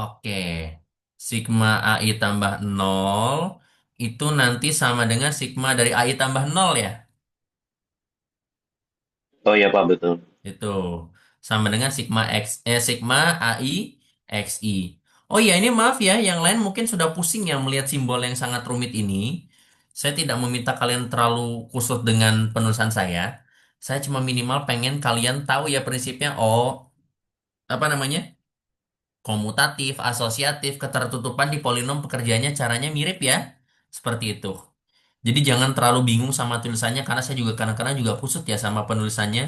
Oke, sigma AI tambah nol itu nanti sama dengan sigma dari AI tambah nol ya. Oh iya, Pak, betul. Itu sama dengan sigma AI XI. Oh iya, ini maaf ya, yang lain mungkin sudah pusing ya melihat simbol yang sangat rumit ini. Saya tidak meminta kalian terlalu kusut dengan penulisan saya. Saya cuma minimal pengen kalian tahu ya prinsipnya. Oh, apa namanya? Komutatif, asosiatif, ketertutupan di polinom pekerjaannya caranya mirip ya. Seperti itu. Jadi jangan terlalu bingung sama tulisannya karena saya juga kadang-kadang juga kusut ya sama penulisannya.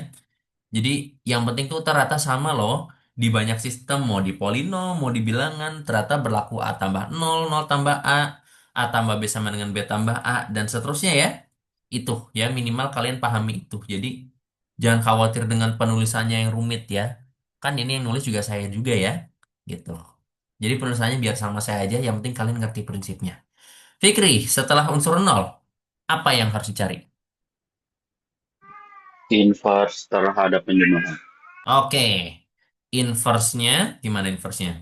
Jadi yang penting tuh ternyata sama loh. Di banyak sistem, mau di polinom, mau di bilangan, ternyata berlaku A tambah nol, nol tambah A tambah B sama dengan B tambah A, dan seterusnya ya. Itu ya minimal kalian pahami itu. Jadi jangan khawatir dengan penulisannya yang rumit ya. Kan ini yang nulis juga saya juga ya. Gitu. Jadi penulisannya biar sama saya aja, yang penting kalian ngerti prinsipnya. Fikri, setelah unsur nol, apa yang harus dicari? Inverse terhadap penjumlahan. Oke, inverse-nya, gimana inverse-nya?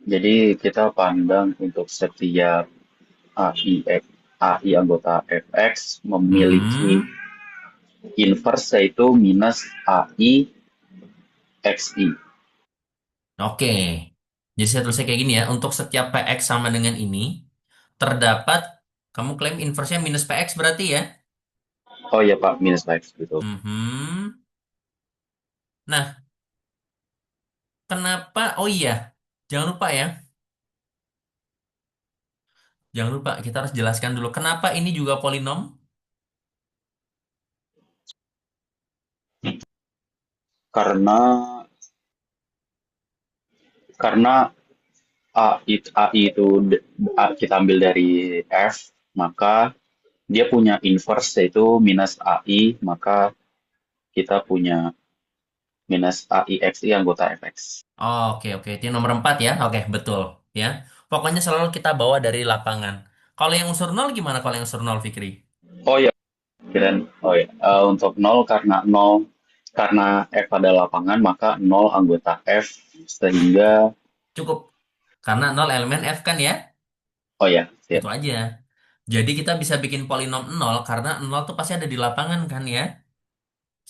Jadi kita pandang untuk setiap AI anggota fx memiliki Mhm. inverse yaitu minus AI XI. Oke. Jadi saya tulisnya kayak gini ya. Untuk setiap PX sama dengan ini, terdapat, kamu klaim inverse-nya minus PX berarti ya? Oh ya Pak, minus X gitu. Mhm. Nah, kenapa? Oh iya, jangan lupa ya. Jangan lupa, kita harus jelaskan dulu. Kenapa ini juga polinom? Karena karena AI itu kita ambil dari F, maka dia punya inverse yaitu minus AI, maka kita punya minus AI XI anggota fx. Oh, oke, oke. Itu yang nomor 4 ya. Oke, betul. Ya. Pokoknya selalu kita bawa dari lapangan. Kalau yang unsur nol gimana kalau yang unsur nol, Fikri? Oh ya, oh ya, untuk karena F pada lapangan, maka nol anggota F, sehingga, Cukup. Karena nol elemen F kan ya? oh ya, siap. Itu aja. Jadi kita bisa bikin polinom nol karena nol tuh pasti ada di lapangan kan ya?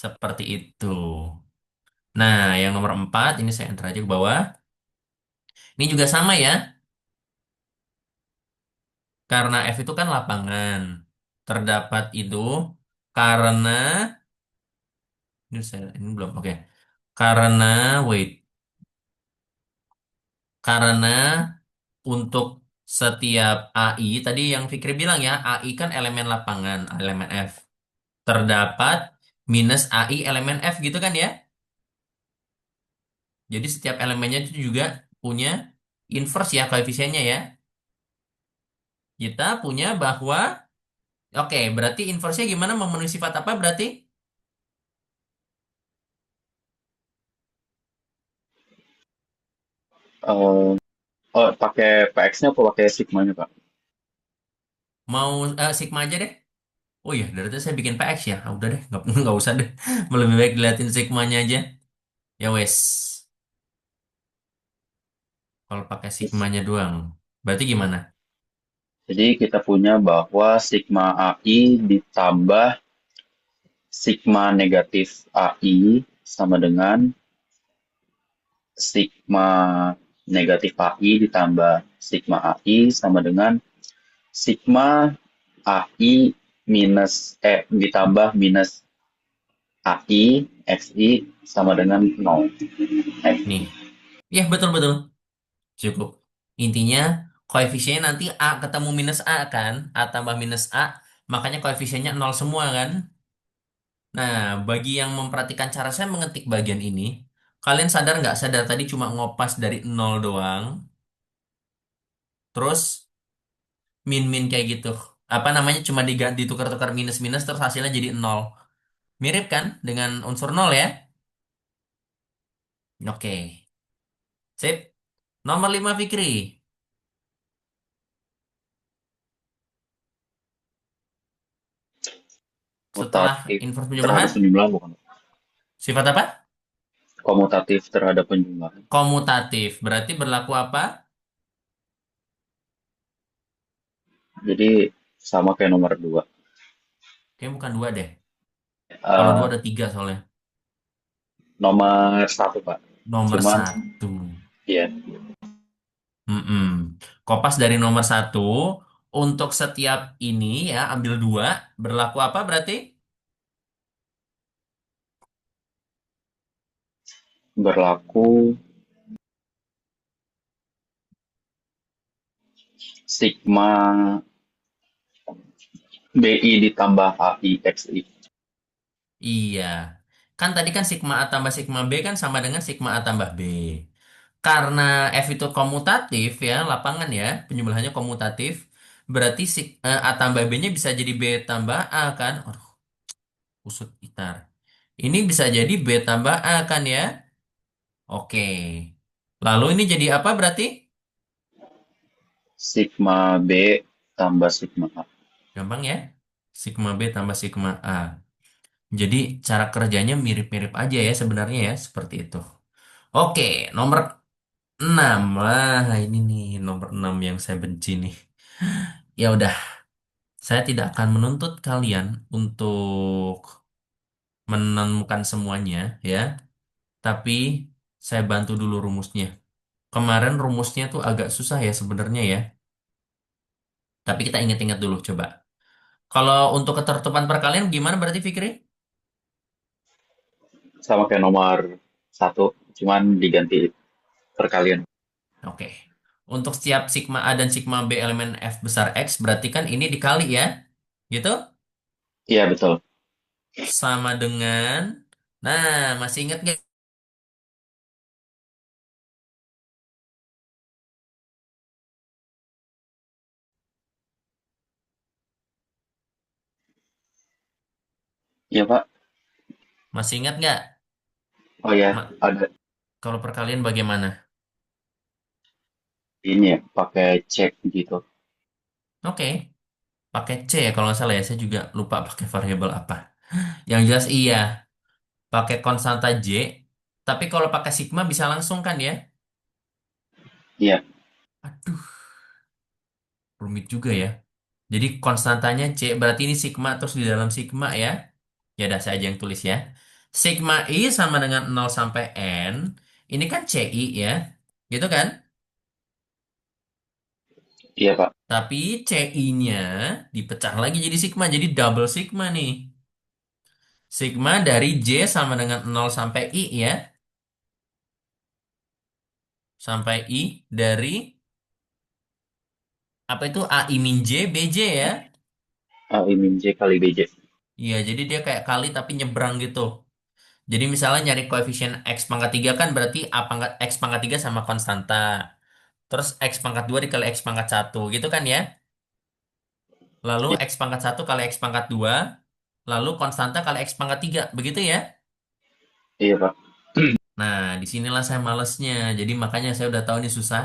Seperti itu. Nah, yang nomor 4 ini saya enter aja ke bawah. Ini juga sama ya, karena F itu kan lapangan. Terdapat itu karena ini belum oke. Karena wait, karena untuk setiap AI tadi yang Fikri bilang ya, AI kan elemen lapangan, elemen F. Terdapat minus AI elemen F gitu kan ya? Jadi setiap elemennya itu juga punya inverse ya koefisiennya ya. Kita punya bahwa oke, berarti inverse-nya gimana memenuhi sifat apa berarti? Eh, oh, pakai PX-nya apa pakai sigmanya, Pak? Mau sigma aja deh. Oh iya, dari itu saya bikin PX ya. Ah, udah deh, nggak usah deh. Lebih baik diliatin sigmanya aja. Ya wes, kalau pakai sigmanya doang. Berarti gimana? Jadi kita punya bahwa sigma AI ditambah sigma negatif AI sama dengan sigma negatif AI ditambah sigma AI sama dengan sigma AI ditambah minus AI XI sama dengan 0. Nih, ya betul-betul. Cukup. Intinya, koefisiennya nanti A ketemu minus A kan? A tambah minus A, makanya koefisiennya nol semua kan? Nah, bagi yang memperhatikan cara saya mengetik bagian ini, kalian sadar nggak sadar tadi cuma ngopas dari nol doang, terus min-min kayak gitu. Apa namanya cuma diganti tukar-tukar minus-minus terus hasilnya jadi nol. Mirip kan dengan unsur nol ya? Oke. Sip. Nomor 5 Fikri. Setelah Komutatif inverse terhadap penjumlahan, penjumlahan bukan? sifat apa? Komutatif terhadap penjumlahan. Komutatif. Berarti berlaku apa? Jadi sama kayak nomor 2. Kayaknya bukan dua deh. Kalau dua Eh, ada tiga soalnya. nomor 1, Pak. Nomor Cuman satu. ya Mm-mm. Kopas dari nomor satu. Untuk setiap ini ya, ambil dua. Berlaku apa berarti? berlaku sigma BI ditambah AI XI. Iya. Kan tadi kan sigma A tambah sigma B kan sama dengan sigma A tambah B. Karena F itu komutatif ya, lapangan ya, penjumlahannya komutatif. Berarti A tambah B-nya bisa jadi B tambah A kan? Aduh, kusut gitar. Ini bisa jadi B tambah A kan ya? Oke. Lalu ini jadi apa berarti? Sigma B tambah sigma A. Gampang ya? Sigma B tambah sigma A. Jadi cara kerjanya mirip-mirip aja ya sebenarnya ya, seperti itu. Oke, nomor 6. Wah, ini nih nomor 6 yang saya benci nih. Ya udah, saya tidak akan menuntut kalian untuk menemukan semuanya ya, tapi saya bantu dulu rumusnya. Kemarin rumusnya tuh agak susah ya sebenarnya ya, tapi kita ingat-ingat dulu coba. Kalau untuk ketertuban perkalian gimana berarti Fikri? Sama kayak nomor satu, cuman diganti perkalian. Oke. Untuk setiap sigma A dan sigma B elemen F besar X berarti kan ini dikali ya, gitu? Iya, betul. Sama dengan, nah masih ingat nggak? Iya, Pak. Masih ingat nggak? Oh ya, Ma- ada Kalau perkalian bagaimana? ini ya, pakai cek gitu. Oke, pakai C ya kalau nggak salah ya. Saya juga lupa pakai variabel apa. Yang jelas iya, pakai konstanta J. Tapi kalau pakai sigma bisa langsung kan ya? Iya, Aduh, rumit juga ya. Jadi konstantanya C, berarti ini sigma terus di dalam sigma ya. Ya udah saya aja yang tulis ya. Sigma I sama dengan 0 sampai N. Ini kan CI ya. Gitu kan? iya, Pak. Tapi CI-nya dipecah lagi jadi sigma. Jadi double sigma nih. Sigma dari J sama dengan 0 sampai I ya. Sampai I dari apa itu AI min J, BJ ya. I min J kali BJ. Iya, jadi dia kayak kali tapi nyebrang gitu. Jadi misalnya nyari koefisien X pangkat 3 kan berarti A pangkat X pangkat 3 sama konstanta. Terus X pangkat 2 dikali X pangkat 1 gitu kan ya. Lalu Iya, X pangkat 1 kali X pangkat 2. Lalu konstanta kali X pangkat 3. Begitu ya. iya, Pak. Nah, disinilah saya malesnya. Jadi makanya saya udah tahu ini susah.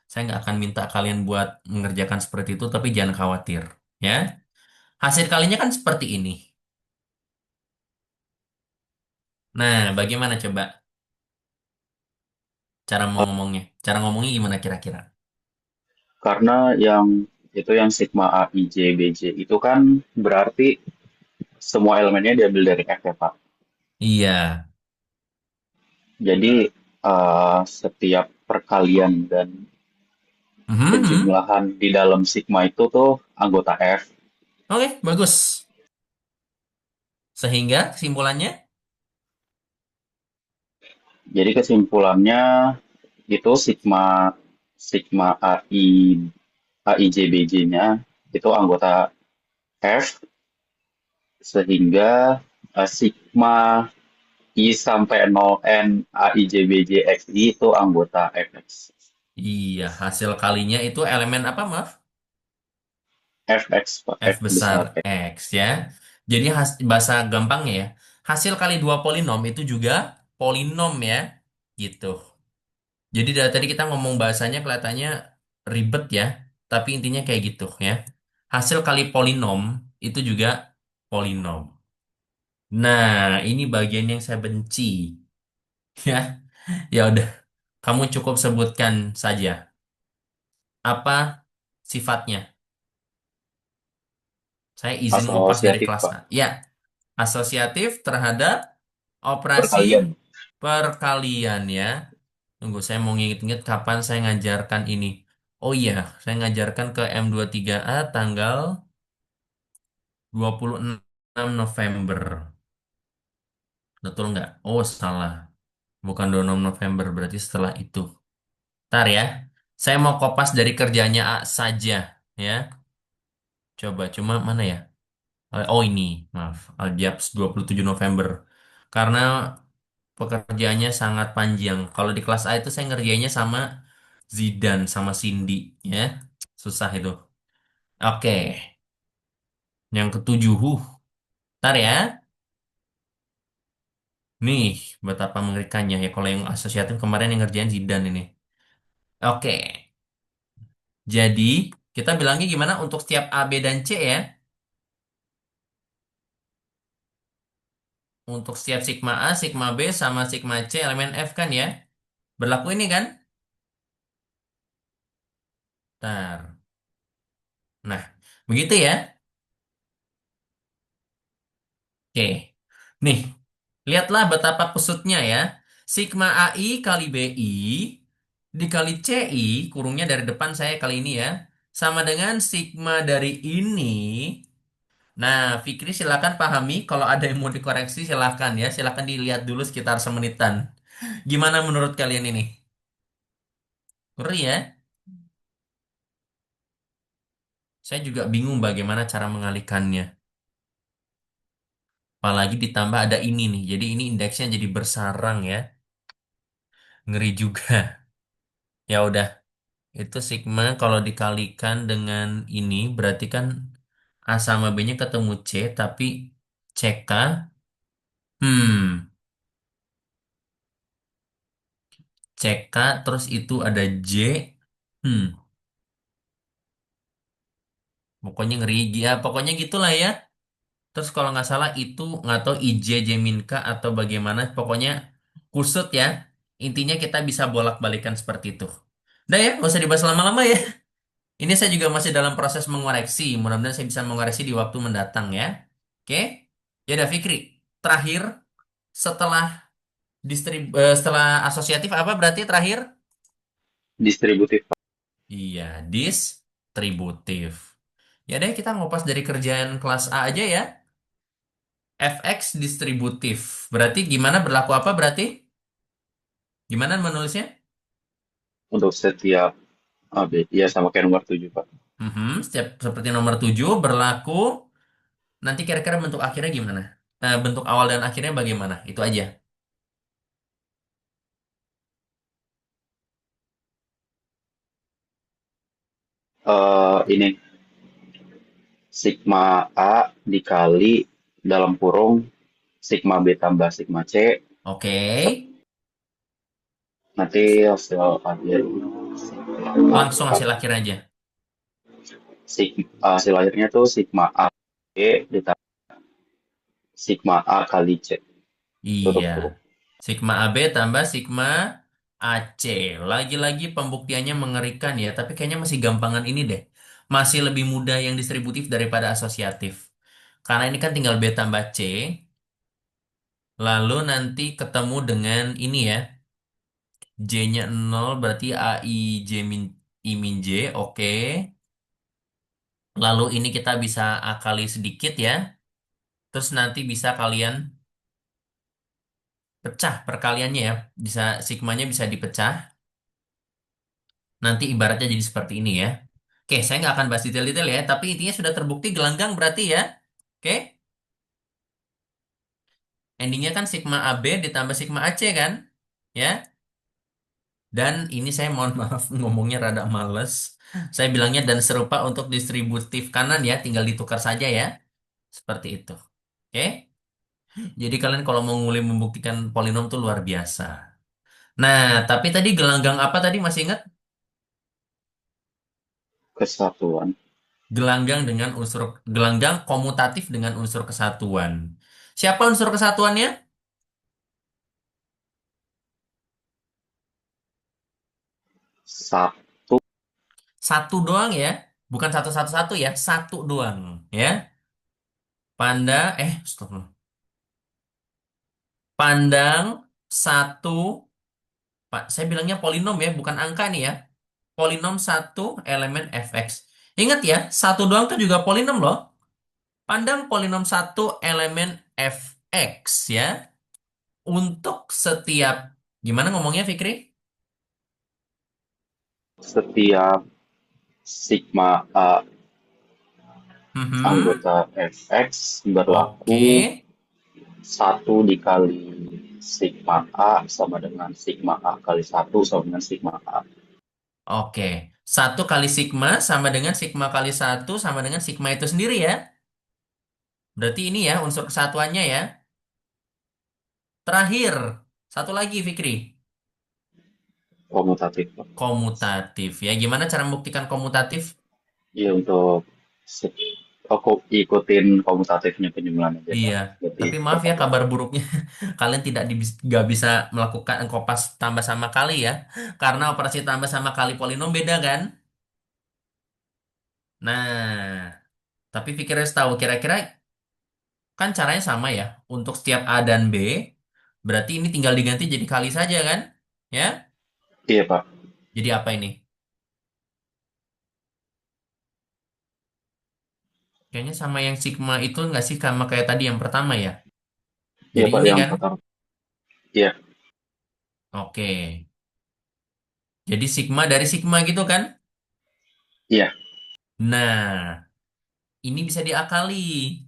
Saya nggak akan minta kalian buat mengerjakan seperti itu, tapi jangan khawatir. Ya, hasil kalinya kan seperti ini. Nah, bagaimana coba cara mau ngomongnya? Cara ngomongnya gimana kira-kira? Karena yang sigma A, I, J, B, J itu kan berarti semua elemennya diambil dari F ya, Pak. Iya. Jadi setiap perkalian dan Mhm. penjumlahan di dalam sigma itu tuh anggota F. Oke, bagus. Sehingga kesimpulannya, Jadi kesimpulannya itu sigma sigma AI J B J-nya itu anggota F sehingga sigma I sampai 0 N AI J B J X I itu anggota Fx. iya, hasil kalinya itu elemen apa, maaf? Fx Pak, F F besar besar X. X ya. Jadi bahasa gampangnya ya, hasil kali dua polinom itu juga polinom ya, gitu. Jadi dari tadi kita ngomong bahasanya kelihatannya ribet ya, tapi intinya kayak gitu ya. Hasil kali polinom itu juga polinom. Nah, ini bagian yang saya benci ya. Ya udah, kamu cukup sebutkan saja apa sifatnya. Saya izin ngopas dari Asosiatif kelas Pak, A. Ya, asosiatif terhadap operasi perkalian. perkalian ya. Tunggu, saya mau nginget-nginget kapan saya ngajarkan ini. Oh iya, saya ngajarkan ke M23A tanggal 26 November. Betul nggak? Oh, salah. Bukan 26 November, berarti setelah itu. Ntar ya, saya mau kopas dari kerjanya A saja. Ya, coba. Cuma mana ya? Oh ini, maaf. Aljabs 27 November. Karena pekerjaannya sangat panjang. Kalau di kelas A itu saya ngerjainnya sama Zidan, sama Cindy. Ya, susah itu. Oke, yang ketujuh. Ntar ya. Nih, betapa mengerikannya ya. Kalau yang asosiatif kemarin yang ngerjain Zidan ini. Oke, jadi kita bilangnya gimana untuk setiap A, B, dan C ya. Untuk setiap sigma A, sigma B, sama sigma C elemen F kan ya. Berlaku ini kan? Bentar. Nah, begitu ya. Oke. Nih, lihatlah betapa kusutnya ya. Sigma AI kali BI dikali CI, kurungnya dari depan saya kali ini ya, sama dengan sigma dari ini. Nah, Fikri silakan pahami. Kalau ada yang mau dikoreksi silakan ya. Silakan dilihat dulu sekitar semenitan. Gimana menurut kalian ini? Ngeri ya? Saya juga bingung bagaimana cara mengalihkannya. Apalagi ditambah ada ini nih. Jadi ini indeksnya jadi bersarang ya. Ngeri juga. Ya udah, itu sigma kalau dikalikan dengan ini berarti kan A sama B-nya ketemu C, tapi CK, hmm, CK terus itu ada J, hmm, pokoknya ngeri, ya pokoknya gitulah ya. Terus kalau nggak salah itu nggak tahu IJ, J min K atau bagaimana, pokoknya kusut ya. Intinya kita bisa bolak-balikan seperti itu. Udah ya, nggak usah dibahas lama-lama ya. Ini saya juga masih dalam proses mengoreksi. Mudah-mudahan saya bisa mengoreksi di waktu mendatang ya. Oke? Ya udah Fikri. Terakhir setelah setelah asosiatif apa berarti terakhir? Distributif. Iya, distributif. Ya deh kita ngopas dari kerjaan kelas A aja ya. Fx distributif. Berarti gimana berlaku apa berarti? Gimana menulisnya? Untuk setiap AB. Iya, sama kayak nomor 7, Pak. Seperti nomor 7 berlaku. Nanti kira-kira bentuk akhirnya gimana? Bentuk awal dan akhirnya bagaimana? Itu aja. Ini sigma A dikali dalam kurung sigma B tambah sigma C. Oke. Nanti hasil akhirnya Langsung hasil akhir aja. hasil akhirnya tuh sigma A B ditambah sigma A kali C. Tutup Iya. kurung. Sigma AB tambah sigma AC. Lagi-lagi pembuktiannya mengerikan ya, tapi kayaknya masih gampangan ini deh. Masih lebih mudah yang distributif daripada asosiatif. Karena ini kan tinggal B tambah C, lalu nanti ketemu dengan ini ya. J-nya 0 berarti AI J min I min J, oke. Lalu ini kita bisa akali sedikit ya. Terus nanti bisa kalian pecah perkaliannya ya. Bisa sigmanya bisa dipecah. Nanti ibaratnya jadi seperti ini ya. Oke, saya nggak akan bahas detail-detail ya, tapi intinya sudah terbukti gelanggang berarti ya. Oke, endingnya kan sigma AB ditambah sigma AC kan? Ya, dan ini saya mohon maaf ngomongnya rada males. Saya bilangnya dan serupa untuk distributif kanan ya, tinggal ditukar saja ya. Seperti itu. Oke, jadi kalian kalau mau mulai membuktikan polinom tuh luar biasa. Nah, tapi tadi gelanggang apa tadi masih ingat? Kesatuan. Gelanggang komutatif dengan unsur kesatuan. Siapa unsur kesatuannya? Satu. Satu doang ya, bukan satu satu satu ya, satu doang ya. Stop. Pandang satu, Pak. Saya bilangnya polinom ya, bukan angka nih ya. Polinom satu elemen fx. Ingat ya, satu doang tuh juga polinom loh. Pandang polinom satu elemen fx ya. Untuk setiap, gimana ngomongnya Fikri? Setiap sigma A Mhm. anggota Fx Oke. berlaku satu dikali sigma A sama dengan sigma A kali satu sama dengan sigma A. Oke. Satu kali sigma sama dengan sigma kali satu sama dengan sigma itu sendiri ya. Berarti ini ya unsur kesatuannya ya. Terakhir, satu lagi Fikri. Komutatif. Komutatif ya. Gimana cara membuktikan komutatif? Iya, untuk aku ikutin komutatifnya penjumlahan aja, Pak. Iya. Berarti Tapi maaf ya gampang banget. kabar buruknya. Kalian nggak bisa melakukan kopas tambah sama kali ya. Karena operasi tambah sama kali polinom beda kan? Nah, tapi pikir harus tahu kira-kira kan caranya sama ya. Untuk setiap A dan B, berarti ini tinggal diganti jadi kali saja kan? Ya? Iya, Pak. Jadi apa ini? Kayaknya sama yang sigma itu nggak sih sama kayak tadi yang pertama ya? Iya, Jadi Pak, ini yang kan? pertama. Iya, Oke. Jadi sigma dari sigma gitu kan? iya. Nah, ini bisa diakali.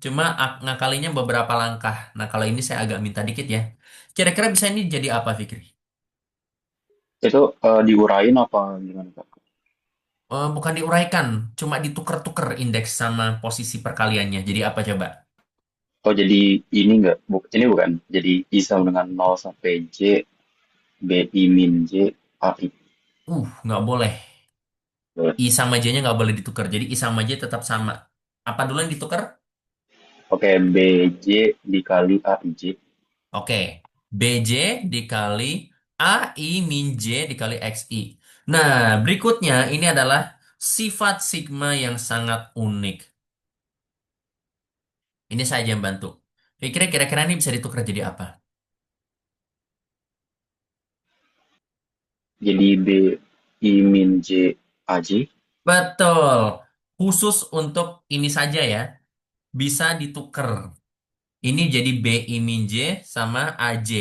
Cuma ngakalinya beberapa langkah. Nah, kalau ini saya agak minta dikit ya. Kira-kira bisa ini jadi apa, Fikri? Itu diuraiin apa gimana, Pak? Bukan diuraikan, cuma ditukar-tukar indeks sama posisi perkaliannya. Jadi apa coba? Oh, jadi ini enggak? Ini bukan. Jadi I sama dengan 0 sampai J, BI min J, AI. Nggak boleh. Boleh. I sama J-nya nggak boleh ditukar. Jadi I sama J tetap sama. Apa dulu yang ditukar? Oke, BJ dikali AIJ. Oke. BJ dikali AI min J dikali XI. Nah, berikutnya ini adalah sifat sigma yang sangat unik. Ini saya yang bantu. Kira-kira ini bisa ditukar jadi apa? Jadi BI min J AJ. Betul. Khusus untuk ini saja ya. Bisa ditukar. Ini jadi BI min J sama AJ.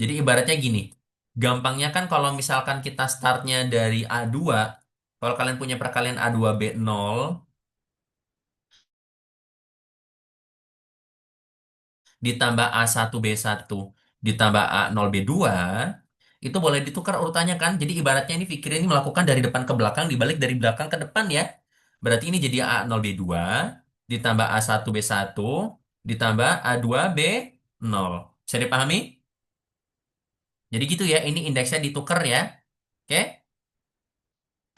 Jadi ibaratnya gini. Gampangnya kan kalau misalkan kita startnya dari A2. Kalau kalian punya perkalian A2B0. Ditambah A1B1 ditambah A0B2 itu boleh ditukar urutannya kan. Jadi ibaratnya ini Fikri ini melakukan dari depan ke belakang dibalik dari belakang ke depan ya. Berarti ini jadi A0B2 ditambah A1B1 ditambah A2B0. Bisa dipahami? Jadi gitu ya, ini indeksnya ditukar ya. Oke?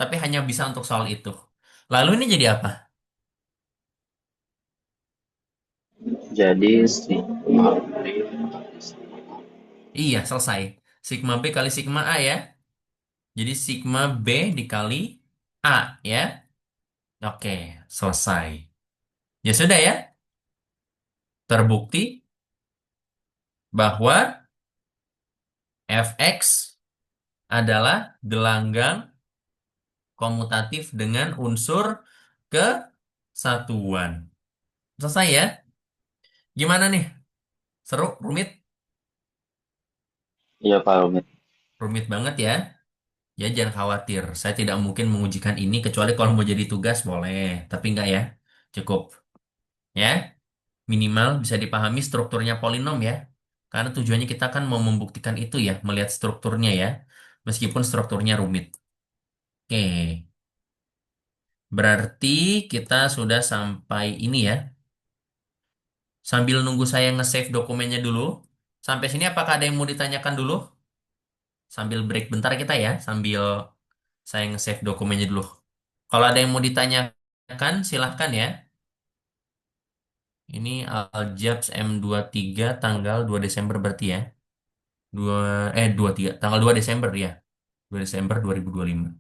Tapi hanya bisa untuk soal itu. Lalu ini jadi apa? Jadi sigma B kali sigma A. Iya, selesai. Sigma B kali sigma A ya. Jadi sigma B dikali A ya. Oke, selesai. Ya sudah ya, terbukti bahwa fx adalah gelanggang komutatif dengan unsur kesatuan. Selesai ya? Gimana nih? Seru? Rumit? Iya, Pak Rumit. Rumit banget ya? Ya jangan khawatir, saya tidak mungkin mengujikan ini kecuali kalau mau jadi tugas boleh, tapi enggak ya. Cukup ya. Minimal bisa dipahami strukturnya polinom ya. Karena tujuannya kita kan mau membuktikan itu ya, melihat strukturnya ya. Meskipun strukturnya rumit. Oke, berarti kita sudah sampai ini ya. Sambil nunggu saya nge-save dokumennya dulu. Sampai sini apakah ada yang mau ditanyakan dulu? Sambil break bentar kita ya, sambil saya nge-save dokumennya dulu. Kalau ada yang mau ditanyakan, silahkan ya. Ini Aljabs M23 tanggal 2 Desember berarti ya. 23 tanggal 2 Desember ya. 2 Desember 2025.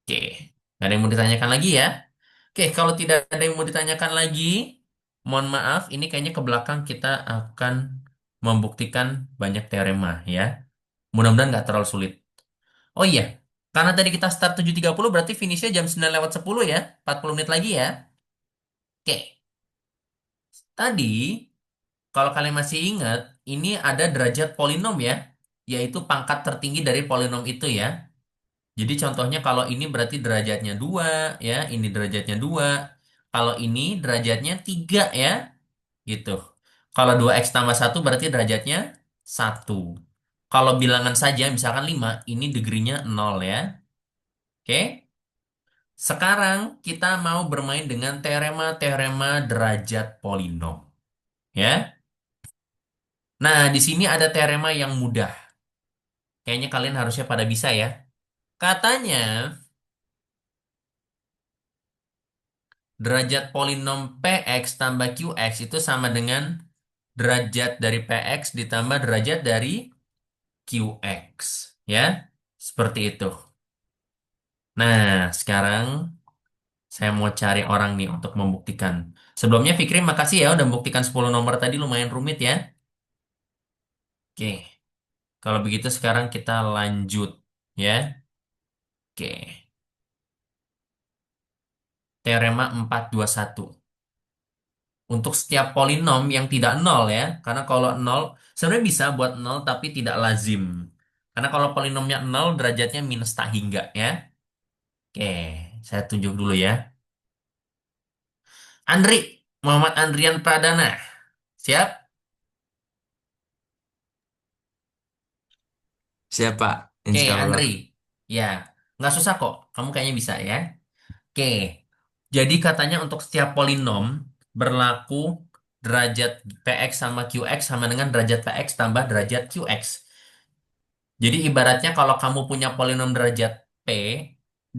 Oke. Nggak ada yang mau ditanyakan lagi ya. Oke, kalau tidak ada yang mau ditanyakan lagi, mohon maaf, ini kayaknya ke belakang kita akan membuktikan banyak teorema ya. Mudah-mudahan nggak terlalu sulit. Oh iya, karena tadi kita start 7.30 berarti finishnya jam 9:10 ya. 40 menit lagi ya. Oke, tadi kalau kalian masih ingat, ini ada derajat polinom ya, yaitu pangkat tertinggi dari polinom itu ya. Jadi contohnya kalau ini berarti derajatnya 2 ya, ini derajatnya 2. Kalau ini derajatnya 3 ya, gitu. Kalau 2x tambah 1 berarti derajatnya 1. Kalau bilangan saja misalkan 5 ini degree-nya 0 ya. Oke. Sekarang kita mau bermain dengan teorema-teorema derajat polinom ya. Nah, di sini ada teorema yang mudah. Kayaknya kalian harusnya pada bisa ya. Katanya derajat polinom Px tambah Qx itu sama dengan derajat dari Px ditambah derajat dari Qx. Ya, seperti itu. Nah, sekarang Saya mau cari orang nih untuk membuktikan. Sebelumnya Fikri, makasih ya udah membuktikan 10 nomor tadi lumayan rumit ya. Oke, kalau begitu sekarang kita lanjut ya. Oke, teorema 421. Untuk setiap polinom yang tidak nol ya, karena kalau nol sebenarnya bisa buat nol tapi tidak lazim. Karena kalau polinomnya nol derajatnya minus tak hingga ya. Oke, saya tunjuk dulu ya. Andri, Muhammad Andrian Pradana. Siap? Siapa? Oke, Insya Allah. Andri. Ya, nggak susah kok. Kamu kayaknya bisa ya. Oke, jadi katanya untuk setiap polinom berlaku derajat Px sama Qx sama dengan derajat Px tambah derajat Qx. Jadi ibaratnya kalau kamu punya polinom derajat P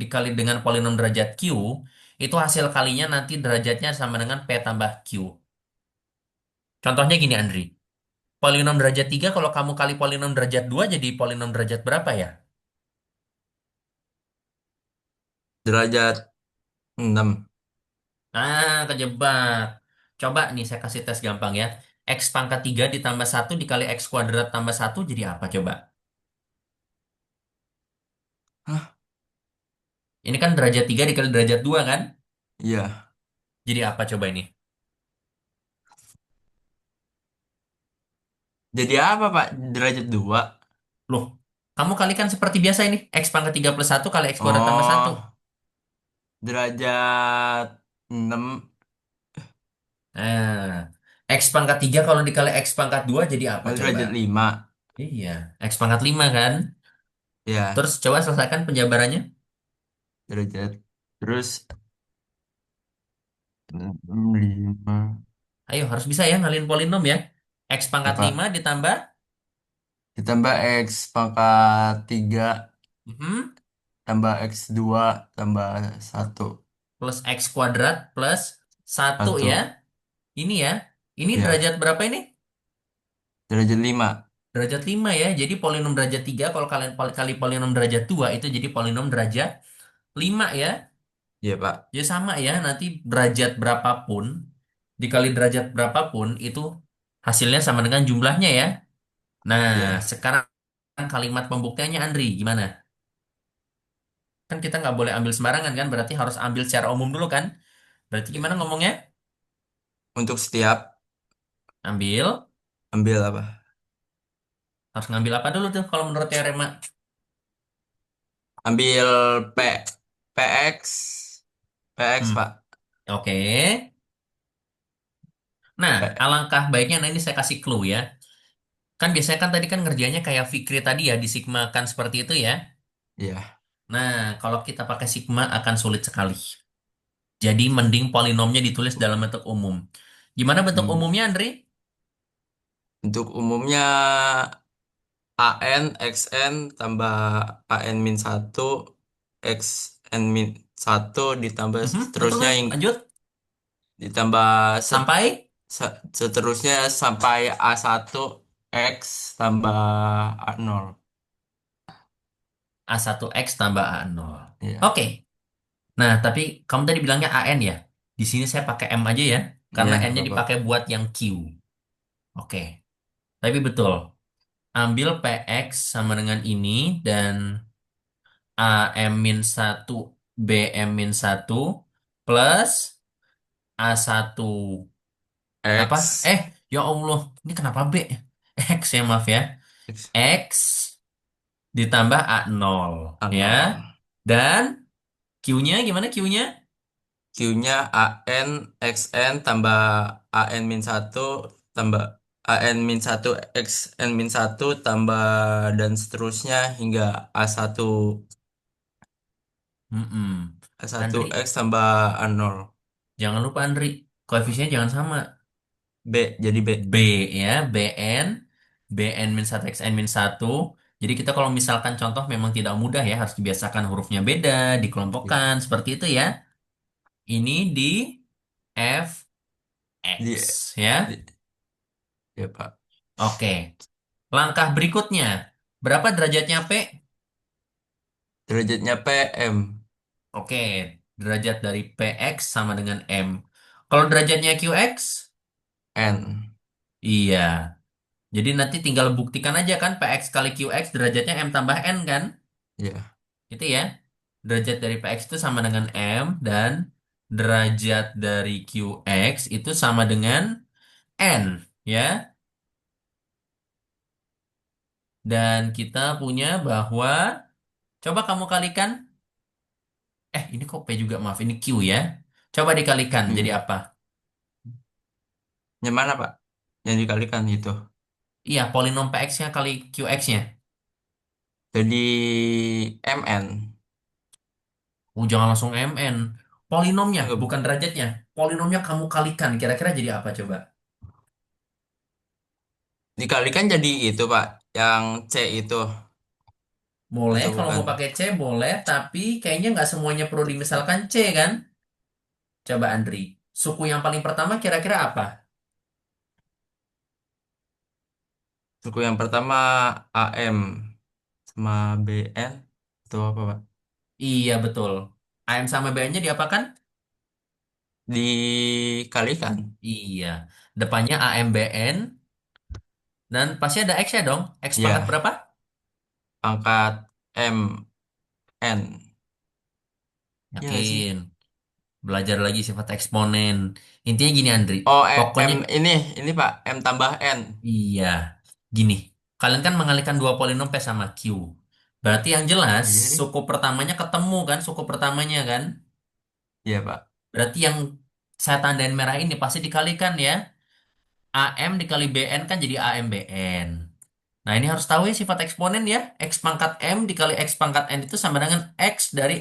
dikali dengan polinom derajat Q, itu hasil kalinya nanti derajatnya sama dengan P tambah Q. Contohnya gini, Andri. Polinom derajat 3 kalau kamu kali polinom derajat 2 jadi polinom derajat berapa ya? Derajat 6. Ah, kejebak. Coba nih saya kasih tes gampang ya. X pangkat 3 ditambah 1 dikali X kuadrat tambah 1 jadi apa coba? Hah? Ini kan derajat 3 dikali derajat 2 kan? Iya. Jadi apa coba ini? Jadi apa, Pak? Derajat 2? Loh, kamu kalikan seperti biasa ini. X pangkat 3 plus 1 kali X kuadrat tambah 1. Oh, derajat 6. Nah, X pangkat 3 kalau dikali X pangkat 2 jadi apa Oh, coba? derajat 5. Iya, X pangkat 5 kan? Ya, Terus coba selesaikan penjabarannya. derajat. Terus 5. Ayo, harus bisa ya ngalin polinom ya. X Ya, pangkat 5 Pak. ditambah Ditambah X pangkat 3 mhm, tambah X2 tambah 1. plus X kuadrat plus 1 ya. 1. Ini ya. Ini Ya, derajat berapa ini? derajat 5. Derajat 5 ya. Jadi polinom derajat 3 kalau kalian kali polinom derajat 2 itu jadi polinom derajat 5 ya. Iya, Pak. Ya sama ya. Nanti derajat berapapun dikali derajat berapapun itu hasilnya sama dengan jumlahnya ya. Nah, Iya. sekarang kalimat pembuktiannya Andri, gimana? Kan kita nggak boleh ambil sembarangan kan, berarti harus ambil secara umum dulu kan? Berarti gimana ngomongnya? Untuk setiap Ambil, ambil apa? harus ngambil apa dulu tuh kalau menurut teorema? Ambil P PX PX, Hmm, Pak. oke. Nah, P, alangkah baiknya, nah ini saya kasih clue ya. Kan biasanya kan tadi kan ngerjainnya kayak Fikri tadi ya, disigmakan seperti itu ya. ya. Nah, kalau kita pakai sigma akan sulit sekali. Jadi mending polinomnya ditulis dalam bentuk umum. Gimana bentuk Hmm. umumnya, Andri? Untuk umumnya AN XN tambah AN min 1 XN min 1 ditambah Mhm, betul seterusnya nggak? yang Lanjut. ditambah Sampai seterusnya sampai A1 X tambah A0. A1X tambah A0. Iya. Oke. Nah, tapi kamu tadi bilangnya AN ya. Di sini saya pakai M aja ya, Iya, karena nggak N-nya apa-apa. dipakai buat yang Q. Oke. Tapi betul. Ambil PX sama dengan ini dan AM-1 BM-1 plus A1 apa? X Ya Allah, ini kenapa B? X ya, maaf ya. X X ditambah A0 ya. A0. Dan Q-nya gimana Q-nya? Q-nya AN XN tambah AN min 1 tambah AN min 1 XN min 1 tambah dan seterusnya hingga A1 Mm-mm. A1 Andri, X tambah A0. jangan lupa Andri, koefisiennya jangan sama. B jadi B. B ya, BN, BN min 1 XN min 1. Jadi kita kalau misalkan contoh memang tidak mudah ya, harus dibiasakan hurufnya beda, Ya. dikelompokkan, seperti itu ya. Ini di Di, fx ya. di ya Pak. Oke, langkah berikutnya. Berapa derajatnya P? Derajatnya PM. Oke, derajat dari PX sama dengan M. Kalau derajatnya QX, N. iya. Jadi nanti tinggal buktikan aja kan PX kali QX derajatnya M tambah N kan? Ya. Itu ya. Derajat dari PX itu sama dengan M dan derajat dari QX itu sama dengan N ya. Dan kita punya bahwa coba kamu kalikan. Ini kok P juga maaf ini Q ya. Coba dikalikan jadi Iya. apa? Yang mana, Pak? Yang dikalikan itu. Iya, polinom PX-nya kali QX-nya. Jadi MN. Jangan langsung MN. Polinomnya, Enggak, bukan derajatnya. Polinomnya kamu kalikan. Kira-kira jadi apa coba? dikalikan jadi itu, Pak. Yang C itu. Boleh, Atau kalau bukan? mau pakai C boleh, tapi kayaknya nggak semuanya perlu dimisalkan C kan? Coba Andri. Suku yang paling pertama kira-kira apa? Suku yang pertama AM sama BN. Itu apa, Pak? Iya, betul. AM sama BN-nya diapakan? Dikalikan. Iya. Depannya AMBN dan pasti ada X ya dong. X pangkat Ya, berapa? pangkat MN. Iya nggak sih? Yakin. Belajar lagi sifat eksponen. Intinya gini Andri. Oh, Pokoknya ini Pak, M tambah N. iya. Gini. Kalian kan mengalihkan dua polinom P sama Q. Berarti yang jelas Iya nih. suku pertamanya ketemu kan? Suku pertamanya kan? Iya, Pak. Berarti yang saya tandain merah ini pasti dikalikan ya. AM dikali BN kan jadi AMBN. Nah ini harus tahu ya sifat eksponen ya. X pangkat M dikali X pangkat N itu sama dengan X dari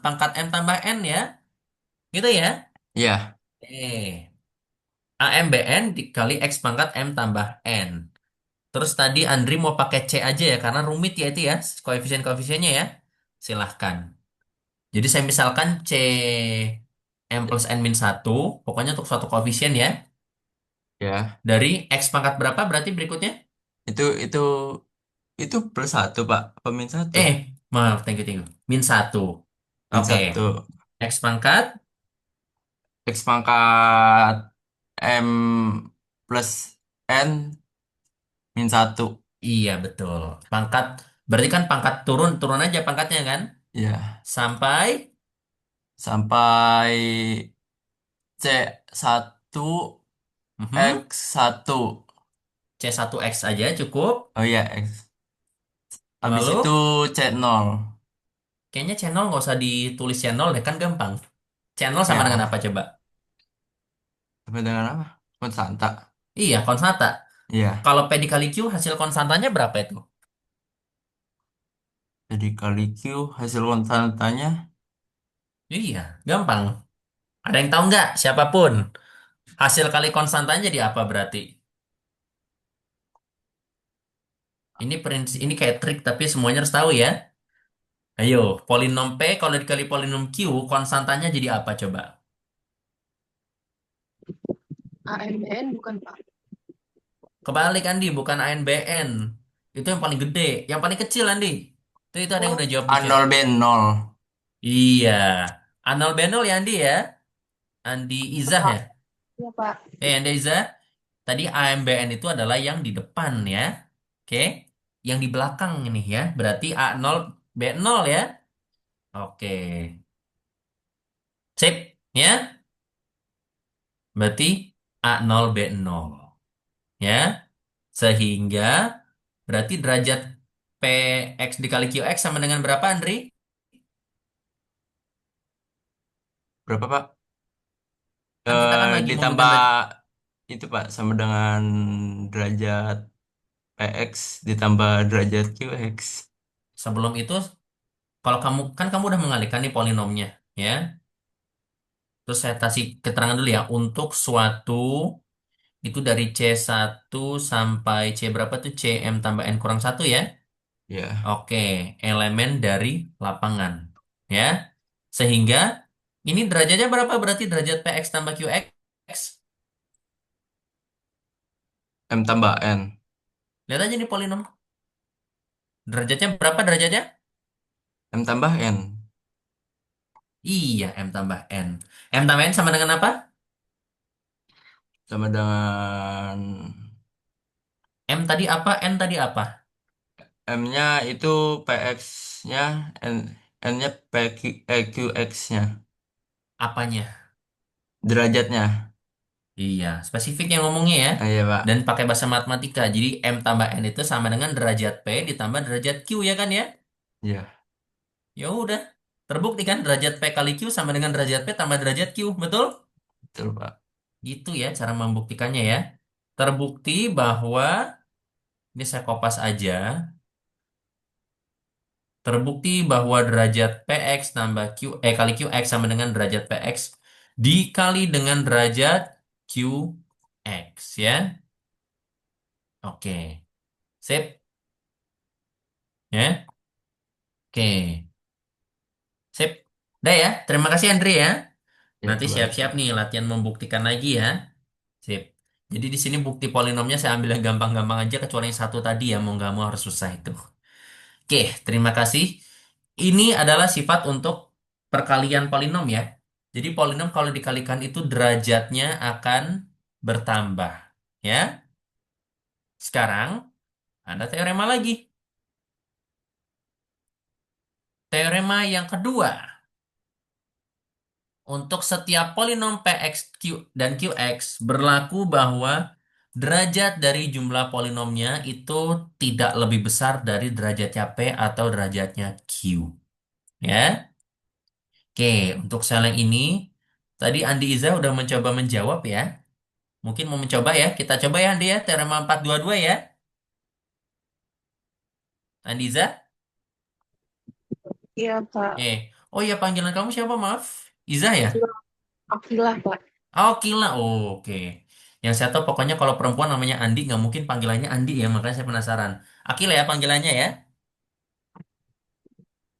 pangkat M tambah N ya. Gitu ya. Iya, AMBN dikali X pangkat M tambah N. Terus tadi Andri mau pakai C aja ya, karena rumit ya itu ya, koefisien-koefisiennya ya. Silahkan. Jadi saya misalkan C M plus N min satu, pokoknya untuk suatu koefisien ya. ya. Dari X pangkat berapa berarti berikutnya? Itu plus satu, Pak. Apa min satu? Maaf, thank you, thank you. Min satu. Min Oke, satu. X pangkat, X pangkat M plus N min satu. iya betul. Pangkat, berarti kan pangkat turun, turun aja pangkatnya kan? Ya. Sampai, Sampai C satu mhm, X satu. C1X aja cukup. Oh iya, X. Habis itu Lalu, C nol. kayaknya channel nggak usah ditulis channel deh, kan gampang. Channel sama dengan apa Ya. coba? Sampai dengan apa? Konstanta. Iya, konstanta. Iya. Kalau P dikali Q, hasil konstantanya berapa itu? Jadi kali Q hasil konstantanya. Iya, gampang. Ada yang tahu nggak? Siapapun. Hasil kali konstantanya jadi apa berarti? Ini prinsip, ini kayak trik tapi semuanya harus tahu ya. Ayo, polinom P kalau dikali polinom Q, konstantanya jadi apa coba? AMBN bukan Pak. Kebalik Andi, bukan ANBN. Itu yang paling gede. Yang paling kecil Andi. Itu ada yang Oh, udah jawab di A chat. nol B nol. Iya. Anal Benol ya Andi ya. Andi Izah Pak. ya. Iya Pak. Andi Izah. Tadi AMBN itu adalah yang di depan ya. Oke. Yang di belakang ini ya. Berarti A0 B0 ya. Oke. Sip. Ya. Berarti A0 B0. Ya. Sehingga berarti derajat PX dikali QX sama dengan berapa, Andri? Berapa, Pak? Kan kita kan lagi ngomongin Ditambah derajat. itu, Pak, sama dengan derajat PX ditambah derajat QX. Sebelum itu, kalau kamu, kan kamu udah mengalihkan nih polinomnya, ya. Terus saya kasih keterangan dulu ya, untuk suatu, itu dari C1 sampai C berapa tuh? CM tambah N kurang satu ya. Ya, Oke, elemen dari lapangan. Ya, sehingga ini derajatnya berapa? Berarti derajat PX tambah QX. M tambah N. Lihat aja nih polinom. Derajatnya berapa derajatnya? M tambah N. Iya, M tambah N. M tambah N sama dengan apa? Sama dengan M tadi apa? N tadi apa? M-nya itu PX-nya, N-nya PQX-nya, Apanya? derajatnya. Iya, spesifik yang ngomongnya ya. Ah, iya, Pak. Dan pakai bahasa matematika. Jadi M tambah N itu sama dengan derajat P ditambah derajat Q ya kan ya? Iya, Ya udah. Terbukti kan derajat P kali Q sama dengan derajat P tambah derajat Q, betul? betul, Pak. Gitu ya cara membuktikannya ya. Terbukti bahwa ini saya kopas aja. Terbukti bahwa derajat PX tambah kali QX sama dengan derajat PX dikali dengan derajat QX ya. Oke. Sip ya. Oke. Sip. Udah ya. Terima kasih Andri ya. Ya, Nanti baik, siap-siap nih Pak. latihan membuktikan lagi ya. Sip. Jadi di sini bukti polinomnya saya ambil yang gampang-gampang aja kecuali yang satu tadi ya mau nggak mau harus susah itu. Oke, terima kasih. Ini adalah sifat untuk perkalian polinom ya. Jadi polinom kalau dikalikan itu derajatnya akan bertambah. Ya, sekarang ada teorema lagi. Teorema yang kedua. Untuk setiap polinom Px, Q, dan Qx berlaku bahwa derajat dari jumlah polinomnya itu tidak lebih besar dari derajatnya P atau derajatnya Q. Ya. Oke, untuk sel yang ini, tadi Andi Iza udah mencoba menjawab ya. Mungkin mau mencoba ya. Kita coba ya Andi ya, teorema 422 ya. Andi Iza? Iya, Pak. Oh iya, panggilan kamu siapa, maaf? Iza ya? Akilah, Pak. Oh, Kila. Oh, oke. Yang saya tahu pokoknya kalau perempuan namanya Andi, nggak mungkin panggilannya Andi ya, makanya saya penasaran. Akila ya panggilannya ya?